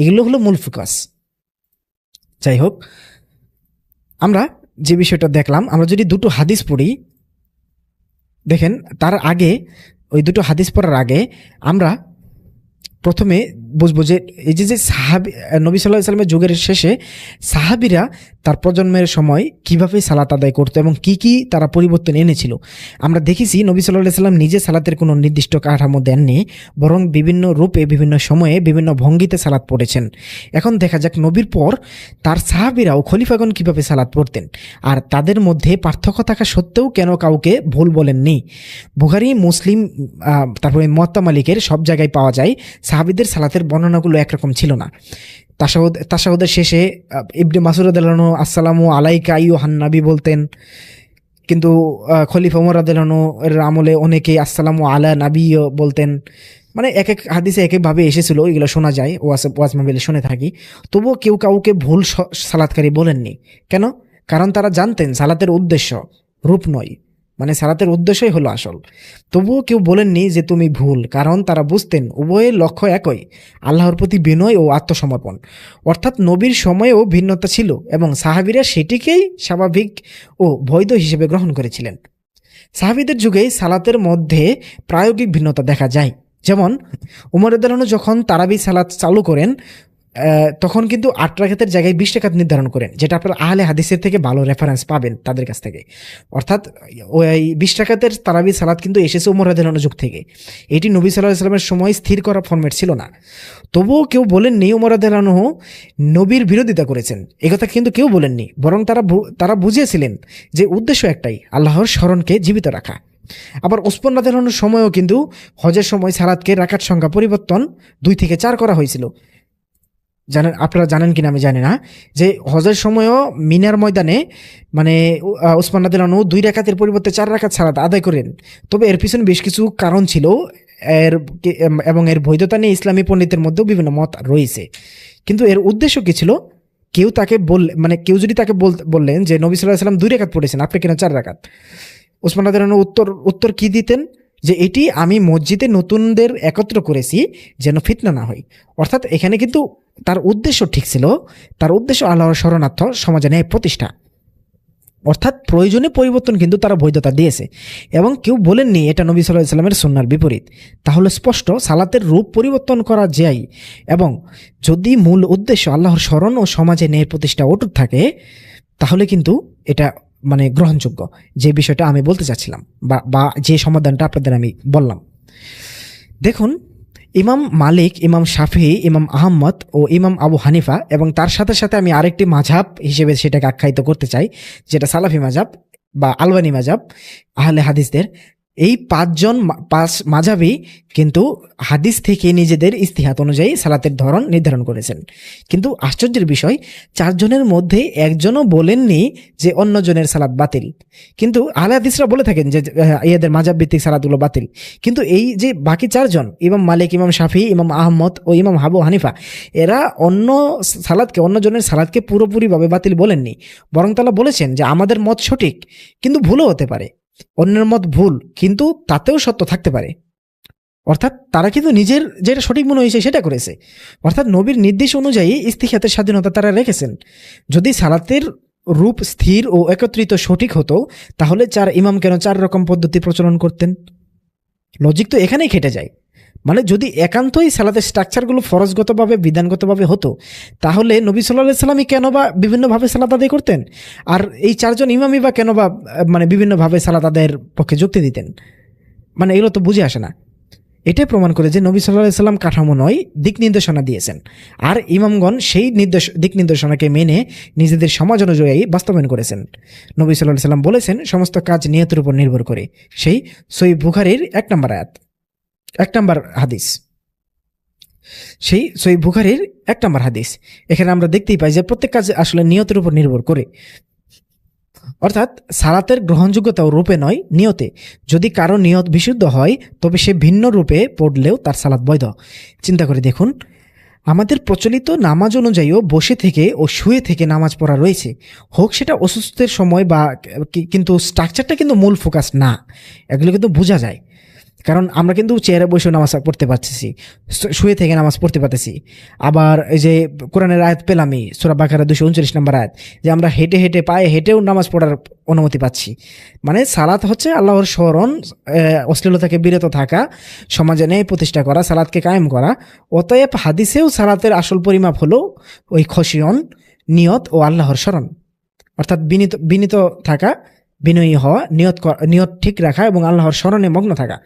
এগুলো হলো মূল ফোকাস। যাই হোক, আমরা যে বিষয়টা দেখলাম, আমরা যদি দুটো হাদিস পড়ি, দেখেন তার আগে, ওই দুটো হাদিস পড়ার আগে আমরা প্রথমে বুঝবো যে এই যে সাহাবি, নবী সাল্লাল্লাহু আলাইহি ওয়াসাল্লামের যুগের শেষে সাহাবিরা তার প্রজন্মের সময় কিভাবে সালাত আদায় করতো এবং কি কি তারা পরিবর্তন এনেছিল। আমরা দেখেছি নবী সাল্লাল্লাহু আলাইহি ওয়াসাল্লাম নিজে সালাতের কোনো নির্দিষ্ট কাঠামো দেননি, বরং বিভিন্ন রূপে বিভিন্ন সময়ে বিভিন্ন ভঙ্গিতে সালাত পড়েছেন। এখন দেখা যাক নবীর পর তার সাহাবিরাও খলিফাগণ কিভাবে সালাত পড়তেন, আর তাদের মধ্যে পার্থক্য থাকা সত্ত্বেও কেন কাউকে ভুল বলেননি। বুখারী, মুসলিম, তারপরে মুয়াত্তা মালিকের সব জায়গায় পাওয়া যায় সাহাবিদের সালাতের বর্ণনাগুলো একরকম ছিল না। তাশাহুদের শেষে ইবনে মাসউদ রাদিয়াল্লাহু আনহু আসসালামু আলাইকা আইয়ুহান নবী বলতেন, কিন্তু খলিফা ওমর রাদিয়াল্লাহু আনহু এর আমলে অনেকে আসসালামু আলা নবী বলতেন। মানে এক এক হাদিসে এক একভাবে এসেছিল, এগুলো শোনা যায়, ওয়াজ মাহফিলে শুনে থাকি। তবুও কেউ কাউকে ভুল সালাতকারী বলেননি। কেন? কারণ তারা জানতেন সালাতের উদ্দেশ্য রূপ নয়, মানে সালাতের উদ্দেশ্যই হলো আসল। তবুও কেউ বলেননি যে তুমি ভুল, কারণ তারা বুঝতেন উভয়ের লক্ষ্য একই, আল্লাহর প্রতি বিনয় ও আত্মসমর্পণ। অর্থাৎ নবীর সময়েও ভিন্নতা ছিল এবং সাহাবীরা সেটিকেই স্বাভাবিক ও বৈধ হিসেবে গ্রহণ করেছিলেন। সাহাবীদের যুগে সালাতের মধ্যে প্রায়োগিক ভিন্নতা দেখা যায়। যেমন উমর রাদিয়াল্লাহু আনহু যখন তারাবি সালাত চালু করেন, তখন কিন্তু 8 রাকাতের জায়গায় 20 রাকাত নির্ধারণ করেন, যেটা আপনারা আহলে হাদিসের থেকে ভালো রেফারেন্স পাবেন তাদের কাছ থেকে। অর্থাৎ ওই 20 রাকাতের তারাবি সালাত কিন্তু এসেছে উমর রাদিয়াল্লাহু আনহুর যুগ থেকে। এটি নবী সাল্লাল্লাহু আলাইহি ওয়াসাল্লামের সময় স্থির করা ফরম্যাট ছিল না। তবুও কেউ বলেননি উমর রাদিয়াল্লাহু আনহু নবীর বিরোধিতা করেছেন, একথা কিন্তু কেউ বলেননি, বরং তারা বুঝিয়েছিলেন যে উদ্দেশ্য একটাই, আল্লাহর স্মরণকে জীবিত রাখা। আবার ওসমান রাদিয়াল্লাহু আনহুর সময়ও কিন্তু হজের সময় সালাতকে রাকাত সংখ্যা পরিবর্তন 2 থেকে 4 করা হয়েছিল। আপনারা জানেন কিনা আমি জানি না, যে হজের সময়ও মিনার ময়দানে মানে ওসমান রাদিয়াল্লাহু আনহু 2 রাকাতের পরিবর্তে 4 রাকাত সালাত আদায় করেন। তবে এর পিছনে বেশ কিছু কারণ ছিল, এবং এর বৈধতা নিয়ে ইসলামী পণ্ডিতের মধ্যেও বিভিন্ন মত রয়েছে। কিন্তু এর উদ্দেশ্য কি ছিল? কেউ যদি তাকে বললেন যে নবী সাল্লাল্লাহু আলাইহি ওয়াসাল্লাম 2 রাকাত পড়েছেন, আপনি কেন 4 রাকাত? ওসমান রাদিয়াল্লাহু আনহু উত্তর কি দিতেন? যে এটি আমি মসজিদে নতুনদের একত্র করেছি যেন ফিতনা না হয়। অর্থাৎ এখানে কিন্তু তার উদ্দেশ্য ঠিক ছিল, তার উদ্দেশ্য আল্লাহর শরণার্থ সমাজে ন্যায় প্রতিষ্ঠা। অর্থাৎ প্রয়োজনে পরিবর্তন কিন্তু তারা বৈধতা দিয়েছে, এবং কেউ বলেননি এটা নবী সাল্লাল্লাহু আলাইহি ওয়াসাল্লামের সুন্নাহর বিপরীত। তাহলে স্পষ্ট সালাতের রূপ পরিবর্তন করা যায়, এবং যদি মূল উদ্দেশ্য আল্লাহর শরণ ও সমাজে ন্যায় প্রতিষ্ঠা অটুট থাকে, তাহলে কিন্তু এটা মানে গ্রহণযোগ্য, যে বিষয়টা আমি বলতে চাচ্ছিলাম, বা যে সমাধানটা আপনাদের আমি বললাম। দেখুন, ইমাম মালিক, ইমাম শাফিঈ, ইমাম আহমদ ও ইমাম আবু হানিফা, এবং তার সাথে সাথে আমি আরেকটি মাযহাব হিসেবে সেটাকে আখ্যায়িত করতে চাই, যেটা সালাফি মাযহাব বা আলবানি মাযহাব আহলে হাদিসদের। এই 5 মাযহাবই কিন্তু হাদিস থেকে নিজেদের ইস্তিহাদ অনুযায়ী সালাতের ধরন নির্ধারণ করেছেন। কিন্তু আশ্চর্যের বিষয়, 4 জনের মধ্যে একজনও বলেননি যে অন্যজনের সালাত বাতিল। কিন্তু আহলে হাদিসরা বলে থাকেন যে এদের মাযহাব ভিত্তিক সালাতগুলো বাতিল। কিন্তু এই যে বাকি 4 জন, ইমাম মালিক, ইমাম শাফিঈ, ইমাম আহমদ ও ইমাম আবু হানিফা, এরা অন্যজনের সালাতকে পুরোপুরিভাবে বাতিল বলেননি, বরং তারা বলেছেন যে আমাদের মত সঠিক, কিন্তু ভুলও হতে পারে। অন্যের মত ভুল, কিন্তু তাতেও সত্য থাকতে পারে। অর্থাৎ তারা কিন্তু নিজের যেটা সঠিক মনে হয়েছে সেটা করেছে। অর্থাৎ নবীর নির্দেশ অনুযায়ী ইস্তিহাদের স্বাধীনতা তারা রেখেছেন। যদি সালাতের রূপ স্থির ও একত্রিত সঠিক হতো, তাহলে 4 ইমাম কেন 4 রকম পদ্ধতি প্রচলন করতেন? লজিক তো এখানেই খেটে যায়। মানে যদি একান্তই সালাতের স্ট্রাকচারগুলো ফরজগতভাবে, বিধানগতভাবে হতো, তাহলে নবী সাল্লাল্লাহু আলাইহি ওয়াসাল্লাম কেন বা বিভিন্নভাবে সালাত আদায় করতেন? আর এই 4 জন ইমামই বা কেন বা মানে বিভিন্নভাবে সালাত আদায়ের পক্ষে যুক্তি দিতেন? মানে এগুলো তো বুঝে আসে না। এটাই প্রমাণ করে যে নবী সাল্লাল্লাহু আলাইহি ওয়াসাল্লাম কাঠামো নয়, দিক নির্দেশনা দিয়েছেন, আর ইমামগণ সেই দিক নির্দেশনাকে মেনে নিজেদের সমাজ অনুযায়ী বাস্তবায়ন করেছেন। নবী সাল্লাল্লাহু আলাইহি ওয়াসাল্লাম বলেছেন, সমস্ত কাজ নিয়তের উপর নির্ভর করে। সেই সহিহ বুখারীর 1 নম্বর আয়াত, 1 নম্বর হাদিস, সেই সহিহ বুখারীর 1 নম্বর হাদিস। এখানে আমরা দেখতেই পাই যে প্রত্যেক কাজ আসলে নিয়তের উপর নির্ভর করে। অর্থাৎ সালাতের গ্রহণযোগ্যতা ও রূপে নয়, নিয়তে। যদি কারো নিয়ত বিশুদ্ধ হয়, তবে সে ভিন্ন রূপে পড়লেও তার সালাত বৈধ। চিন্তা করে দেখুন, আমাদের প্রচলিত নামাজ অনুযায়ীও বসে থেকে ও শুয়ে থেকে নামাজ পড়া রয়েছে, হোক সেটা অসুস্থের সময় বা, কিন্তু স্ট্রাকচারটা কিন্তু মূল ফোকাস না, এগুলো কিন্তু বোঝা যায়। কারণ আমরা কিন্তু চেয়ারে বসে নামাজ পড়তে পারতেছি, শুয়ে থেকে নামাজ পড়তে পারতেছি। আবার এই যে কোরআনের আয়াত পেলামই, সূরা বাকারা 239 নম্বর আয়াত, যে আমরা হেঁটে হেঁটে পায়ে হেঁটেও নামাজ পড়ার অনুমতি পাচ্ছি। মানে সালাত হচ্ছে আল্লাহর স্মরণ, অশ্লীলতাকে বিরত থাকা, সমাজে ন্যায় প্রতিষ্ঠা করা, সালাতকে কায়েম করা। অতএব হাদিসেও সালাতের আসল পরিমাপ হলো ওই খশিয়ন, নিয়ত ও আল্লাহর স্মরণ, অর্থাৎ বিনীত বিনীত থাকা, বিনয়ী হওয়া, নিয়ত ঠিক রাখা এবং আল্লাহর স্মরণে মগ্ন থাকা।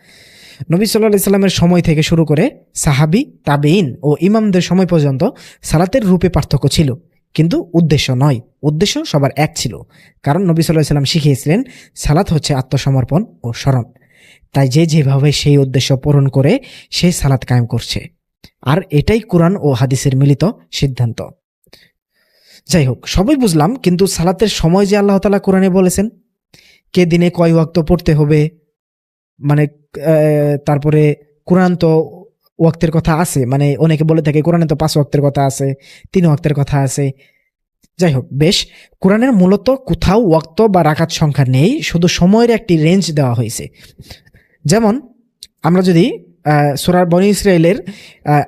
নবী সাল্লাল্লাহু আলাইহি সাল্লামের সময় থেকে শুরু করে সাহাবী, তাবেঈন ও ইমামদের সময় পর্যন্ত সালাতের রূপে পার্থক্য ছিল, কিন্তু উদ্দেশ্য নয়। উদ্দেশ্য সবার এক ছিল, কারণ নবী সাল্লাল্লাহু আলাইহি সাল্লাম শিখিয়েছিলেন সালাত হচ্ছে আত্মসমর্পণ ও স্মরণ। তাই যে যেভাবে সেই উদ্দেশ্য পূরণ করে সেই সালাত কায়েম করছে, আর এটাই কোরআন ও হাদিসের মিলিত সিদ্ধান্ত। যাই হোক, সবই বুঝলাম, কিন্তু সালাতের সময় যে আল্লাহ তাআলা কোরআনে বলেছেন কে দিনে কয় ওয়াক্ত পড়তে হবে, মানে তারপরে কোরআন তো ওয়াক্তের কথা আছে, মানে অনেকে বলে থাকে কোরআনে তো 5 ওয়াক্তের কথা আছে, 3 ওয়াক্তের কথা আছে। যাই হোক, বেশ, কোরআনের মূলত কোথাও ওয়াক্ত বা রাকাত সংখ্যা নেই, শুধু সময়ের একটি রেঞ্জ দেওয়া হয়েছে। যেমন আমরা যদি সূরা বনী ইসরাইলের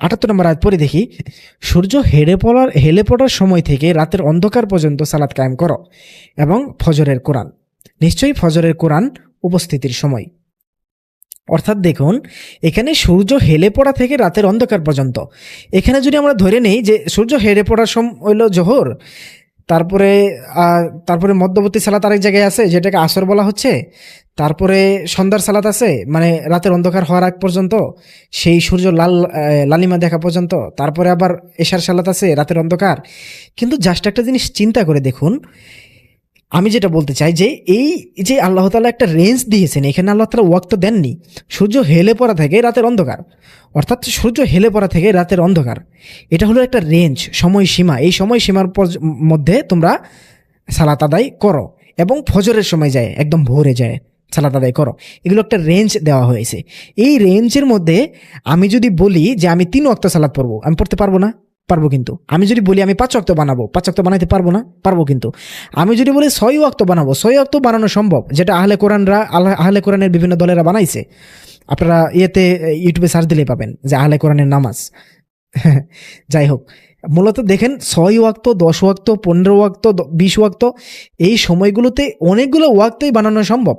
78 নম্বর আয়াত পড়ে দেখি, সূর্য হেলে পড়ার সময় থেকে রাতের অন্ধকার পর্যন্ত সালাত কায়েম করো, এবং ফজরের কোরআন, নিশ্চয়ই ফজরের কোরআন উপস্থিতির সময়। অর্থাৎ দেখুন, এখানে সূর্য হেলে পড়া থেকে রাতের অন্ধকার পর্যন্ত, এখানে যদি আমরা ধরে নেই যে সূর্য হেলে পড়ার সময় হইল জোহর, তারপরে মধ্যবর্তী সালাত আরেক জায়গায় আছে যেটাকে আসর বলা হচ্ছে, তারপরে সন্ধ্যার সালাত আছে মানে রাতের অন্ধকার হওয়ার আগ পর্যন্ত, সেই সূর্য লালিমা দেখা পর্যন্ত, তারপরে আবার এশার সালাত আছে রাতের অন্ধকার। কিন্তু জাস্ট একটা জিনিস চিন্তা করে দেখুন, আমি যেটা বলতে চাই যে এই যে আল্লাহ তাআলা একটা রেঞ্জ দিয়েছেন, এখানে আল্লাহ তাআলা ওয়াক্ত দেননি। সূর্য হেলে পড়া থেকে রাতের অন্ধকার, অর্থাৎ সূর্য হেলে পড়া থেকে রাতের অন্ধকার, এটা হলো একটা রেঞ্জ, সময়সীমা। এই সময়সীমার মধ্যে তোমরা সালাত আদায় করো, এবং ফজরের সময় যায়, একদম ভোরে যায় সালাত আদায় করো। এগুলো একটা রেঞ্জ দেওয়া হয়েছে। এই রেঞ্জের মধ্যে আমি যদি বলি যে আমি 3 ওয়াক্ত সালাত পড়বো, আমি পড়তে পারবো না? পারবো। কিন্তু আমি যদি বলি আমি 5 ওয়াক্ত বানাবো, 5 ওয়াক্ত বানাইতে পারবো না? পারবো। কিন্তু আমি যদি বলি 6 ওয়াক্ত বানাবো, 6 ওয়াক্ত বানানো সম্ভব, যেটা আহলে কোরআনের বিভিন্ন দলেরা বানাইছে। আপনারা ইউটিউবে সার্চ দিলেই পাবেন যে আহলে কোরআনের নামাজ। যাই হোক, মূলত দেখেন 6 ওয়াক্ত, 10 ওয়াক্ত, 15 ওয়াক্ত, 20 ওয়াক্ত, এই সময়গুলোতে অনেকগুলো ওয়াক্তই বানানো সম্ভব,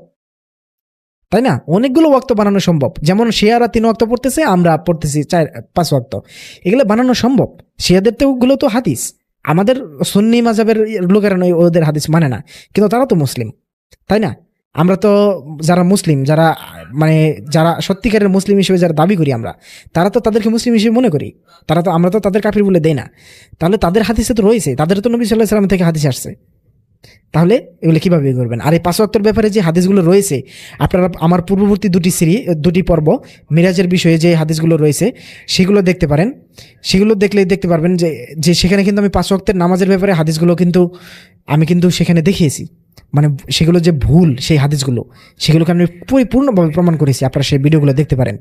তাই না? অনেকগুলো ওয়াক্ত বানানো সম্ভব। যেমন শিয়ারা 3 ওয়াক্ত পড়তেছে, আমরা পড়তেছি 4-5 ওয়াক্ত, এগুলো বানানো সম্ভব। শিয়াদের তো ওগুলো তো হাদিস, আমাদের সুন্নি মাযহাবের লোকেরা নয়, ওদের হাদিস মানে না, কিন্তু তারা তো মুসলিম, তাই না? আমরা তো যারা মুসলিম, যারা সত্যিকারের মুসলিম হিসেবে যারা দাবি করি আমরা, তারা তো তাদেরকে মুসলিম হিসেবে মনে করি, আমরা তো তাদের কাফির বলে দেই না। তাহলে তাদের হাদিসে তো রয়েছে, তাদের তো নবী সাল্লাল্লাহু আলাইহি ওয়াসাল্লাম থেকে হাদিস আসছে, তাহলে এগুলো কিভাবে করবেন? আর এই 5 ওয়াক্তের ব্যাপারে যে হাদিসগুলো রয়েছে, আপনারা আমার পূর্ববর্তী দুটি পর্ব মিরাজের বিষয়ে যে হাদিসগুলো রয়েছে সেগুলো দেখতে পারেন। সেগুলো দেখলেই দেখতে পারবেন যে সেখানে কিন্তু আমি 5 ওয়াক্তের নামাজের ব্যাপারে হাদিসগুলো আমি সেখানে দেখিয়েছি, মানে সেগুলো যে ভুল, সেই হাদিসগুলো, সেগুলোকে আমি পরিপূর্ণভাবে প্রমাণ করেছি। আপনারা সেই ভিডিওগুলো দেখতে পারেন।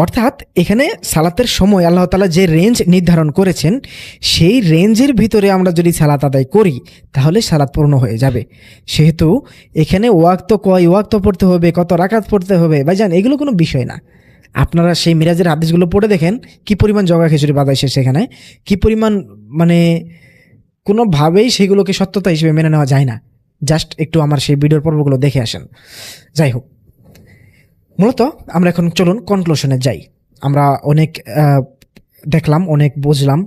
অর্থাৎ এখানে সালাতের সময় আল্লাহ তাআলা যে রেঞ্জ নির্ধারণ করেছেন, সেই রেঞ্জের ভিতরে আমরা যদি সালাত আদায় করি তাহলে সালাত পূর্ণ হয়ে যাবে। সেহেতু এখানে কয় ওয়াক্ত পড়তে হবে, কত রাকাত পড়তে হবে, ভাইজান এগুলো কোনো বিষয় না। আপনারা সেই মিরাজের হাদিসগুলো পড়ে দেখেন কি পরিমাণ জগা খিচুড়ি বাদাইছে সেখানে, কি পরিমাণ, মানে কোনোভাবেই সেগুলোকে সত্যতা হিসেবে মেনে নেওয়া যায় না। জাস্ট একটু আমার সেই ভিডিওর পর্বগুলো দেখে আসেন। যাই হোক, মূলত আমরা এখন চলুন কনক্লুশনে যাই। আমরা অনেক দেখলাম, অনেক বুঝলাম।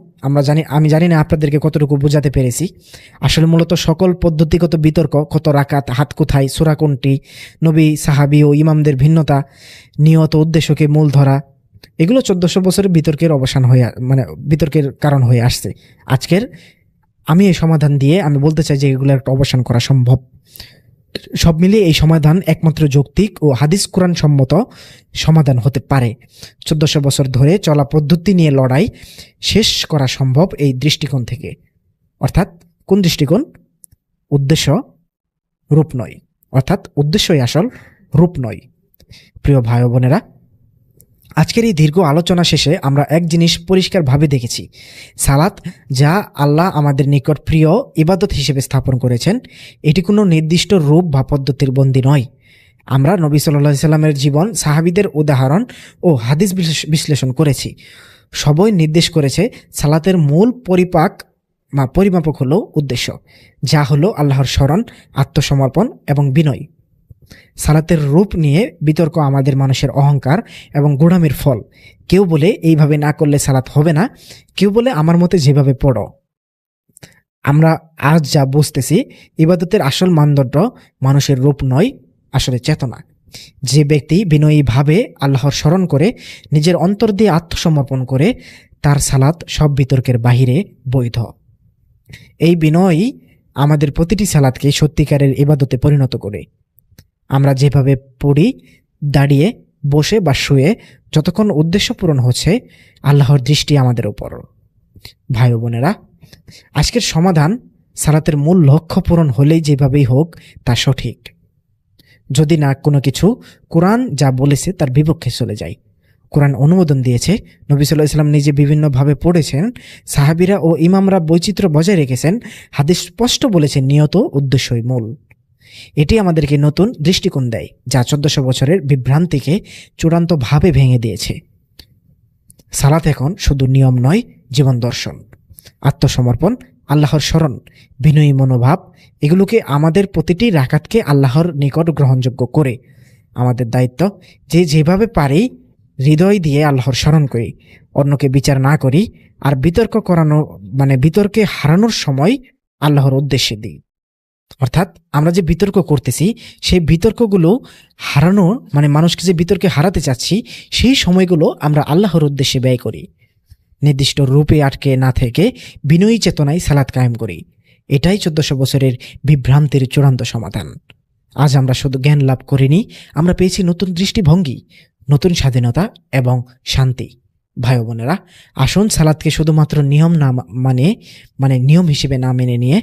আমি জানি না আপনাদেরকে কতটুকু বোঝাতে পেরেছি। আসলে মূলত সকল পদ্ধতিগত বিতর্ক, কত রাকাত, হাত কোথায়, সূরা কোনটি, নবী, সাহাবী ও ইমামদের ভিন্নতা, নিয়ত উদ্দেশ্যকে মূল ধরা, এগুলো 1400 বছরের বিতর্কের কারণ হয়ে আসছে। আজকের আমি এই সমাধান দিয়ে আমি বলতে চাই যে এগুলো একটা অবসান করা সম্ভব। সব মিলিয়ে এই সমাধান একমাত্র যৌক্তিক ও হাদিস কোরআন সম্মত সমাধান হতে পারে। 1400 বছর ধরে চলা পদ্ধতি নিয়ে লড়াই শেষ করা সম্ভব এই দৃষ্টিকোণ থেকে। অর্থাৎ কোন দৃষ্টিকোণ? উদ্দেশ্য, রূপ নয়। অর্থাৎ উদ্দেশ্যই আসল, রূপ নয়। প্রিয় ভাই ও বোনেরা, আজকের এই দীর্ঘ আলোচনা শেষে আমরা এক জিনিস পরিষ্কারভাবে দেখেছি, সালাত যা আল্লাহ আমাদের নিকট প্রিয় ইবাদত হিসেবে স্থাপন করেছেন, এটি কোনো নির্দিষ্ট রূপ বা পদ্ধতির বন্দী নয়। আমরা নবী সাল্লাল্লাহু আলাইহি সাল্লামের জীবন, সাহাবীদের উদাহরণ ও হাদিস বিশ্লেষণ করেছি। সবই নির্দেশ করেছে সালাতের মূল পরিমাপক হলো উদ্দেশ্য, যা হলো আল্লাহর স্মরণ, আত্মসমর্পণ এবং বিনয়। সালাতের রূপ নিয়ে বিতর্ক আমাদের মানুষের অহংকার এবং গোঁড়ামির ফল। কেউ বলে এইভাবে না করলে সালাত হবে না, কেউ বলে আমার মতে যেভাবে পড়ো। আমরা আজ যা বুঝতেছি, ইবাদতের আসল মানদণ্ড মানুষের রূপ নয়, আসলে চেতনা। যে ব্যক্তি বিনয়ীভাবে আল্লাহর স্মরণ করে, নিজের অন্তর দিয়ে আত্মসমর্পণ করে, তার সালাত সব বিতর্কের বাহিরে বৈধ। এই বিনয়ই আমাদের প্রতিটি সালাতকে সত্যিকারের ইবাদতে পরিণত করে। আমরা যেভাবে পড়ি, দাঁড়িয়ে, বসে বা শুয়ে, যতক্ষণ উদ্দেশ্য পূরণ হচ্ছে, আল্লাহর দৃষ্টি আমাদের উপর। ভাই ও বোনেরা, আজকের সমাধান, সালাতের মূল লক্ষ্য পূরণ হলেই যেভাবেই হোক তা সঠিক। যদি না কোনো কিছু কোরআন যা বলেছে তার বিপক্ষে চলে যায়। কোরআন অনুমোদন দিয়েছে, নবী সাল্লাল্লাহু আলাইহি ওয়াসাল্লাম নিজে বিভিন্নভাবে পড়েছেন, সাহাবীরা ও ইমামরা বৈচিত্র্য বজায় রেখেছেন, হাদিস স্পষ্ট বলেছে নিয়ত উদ্দেশ্যই মূল। এটি আমাদেরকে নতুন দৃষ্টিকোণ দেয়, যা 1400 বছরের বিভ্রান্তিকে চূড়ান্তভাবে ভেঙে দিয়েছে। সালাত এখন শুধু নিয়ম নয়, জীবন দর্শন। আত্মসমর্পণ, আল্লাহর স্মরণ, বিনয়ী মনোভাব, এগুলোকে আমাদের প্রতিটি রাকাতকে আল্লাহর নিকট গ্রহণযোগ্য করে আমাদের দায়িত্ব যে যেভাবে পারি হৃদয় দিয়ে আল্লাহর স্মরণ করি, অন্যকে বিচার না করি, আর বিতর্কে হারানোর সময় আল্লাহর উদ্দেশ্যে দিই। অর্থাৎ আমরা যে বিতর্ক করতেছি, সেই বিতর্কগুলো হারানো মানুষকে যে বিতর্কে হারাতে চাচ্ছি, সেই সময়গুলো আমরা আল্লাহর উদ্দেশ্যে ব্যয় করি। নির্দিষ্ট রূপে আটকে না থেকে বিনয়ী চেতনায় সালাত কায়েম করি। এটাই 1400 বছরের বিভ্রান্তির চূড়ান্ত সমাধান। আজ আমরা শুধু জ্ঞান লাভ করিনি, আমরা পেয়েছি নতুন দৃষ্টিভঙ্গি, নতুন স্বাধীনতা এবং শান্তি। ভাই ও বোনেরা, আসুন সালাতকে শুধুমাত্র নিয়ম নিয়ম হিসেবে না মেনে নিয়ে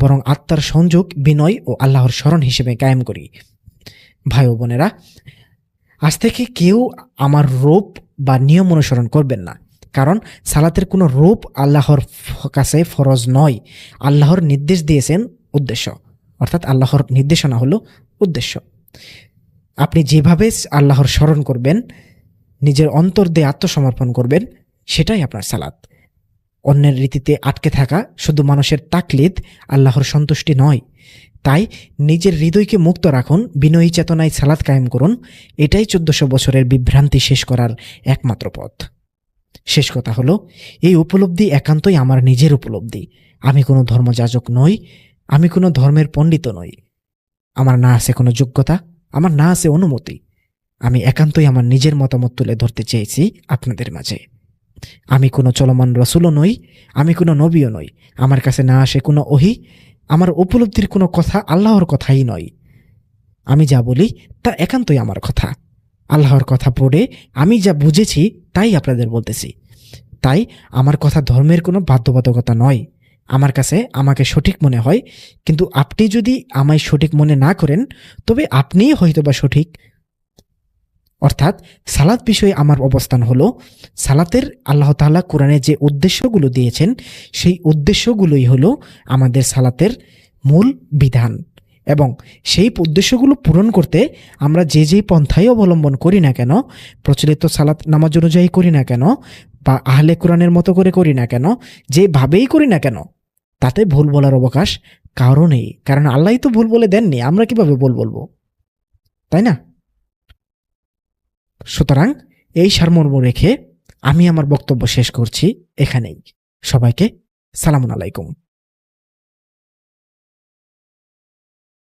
বরং আত্মার সংযোগ, বিনয় ও আল্লাহর স্মরণ হিসেবে কায়েম করি। ভাই ও বোনেরা, আজ থেকে কেউ আমার রূপ বা নিয়ম অনুসরণ করবেন না, কারণ সালাতের কোনো রূপ আল্লাহর কাছে ফরজ নয়। আল্লাহর নির্দেশ দিয়েছেন উদ্দেশ্য, অর্থাৎ আল্লাহর নির্দেশনা হলো উদ্দেশ্য। আপনি যেভাবে আল্লাহর স্মরণ করবেন, নিজের অন্তর দিয়ে আত্মসমর্পণ করবেন, সেটাই আপনার সালাত। অন্যের রীতিতে আটকে থাকা শুধু মানুষের তাকলিদ, আল্লাহর সন্তুষ্টি নয়। তাই নিজের হৃদয়কে মুক্ত রাখুন, বিনয়ী চেতনায় সালাত কায়েম করুন। এটাই 1400 বছরের বিভ্রান্তি শেষ করার একমাত্র পথ। শেষ কথা হলো, এই উপলব্ধি একান্তই আমার নিজের উপলব্ধি। আমি কোনো ধর্মযাজক নই, আমি কোনো ধর্মের পণ্ডিত নই। আমার না আছে কোনো যোগ্যতা, আমার না আছে অনুমতি। আমি একান্তই আমার নিজের মতামত তুলে ধরতে চেয়েছি আপনাদের মাঝে। আমি কোনো চলমান রসুলও নই, আমি কোনো নবীও নই। আমার কাছে না আসে কোনো ওহী, আমার উপলব্ধির কোনো কথা আল্লাহর কথাই নয়। আমি যা বলি তা একান্তই আমার কথা। আল্লাহর কথা পড়ে আমি যা বুঝেছি তাই আপনাদের বলতেছি। তাই আমার কথা ধর্মের কোনো বাধ্যবাধকতা নয়। আমার কাছে আমাকে সঠিক মনে হয়, কিন্তু আপনি যদি আমায় সঠিক মনে না করেন, তবে আপনিই হয়তোবা সঠিক। অর্থাৎ সালাত বিষয়ে আমার অবস্থান হলো, সালাতের আল্লাহ তাআলা কোরআনে যে উদ্দেশ্যগুলো দিয়েছেন, সেই উদ্দেশ্যগুলোই হলো আমাদের সালাতের মূল বিধান। এবং সেই উদ্দেশ্যগুলো পূরণ করতে আমরা যেই পন্থাই অবলম্বন করি না কেন, প্রচলিত সালাত নামাজ অনুযায়ী করি না কেন, বা আহলে কোরআনের মতো করে করি না কেন, যেভাবেই করি না কেন, তাতে ভুল বলার অবকাশ কারও নেই। কারণ আল্লাহই তো ভুল বলে দেননি, আমরা কিভাবে ভুল বলবো, তাই না? সুতরাং এই সারমর্ম রেখে আমি আমার বক্তব্য শেষ করছি এখানেই। সবাইকে সালামুন আলাইকুম।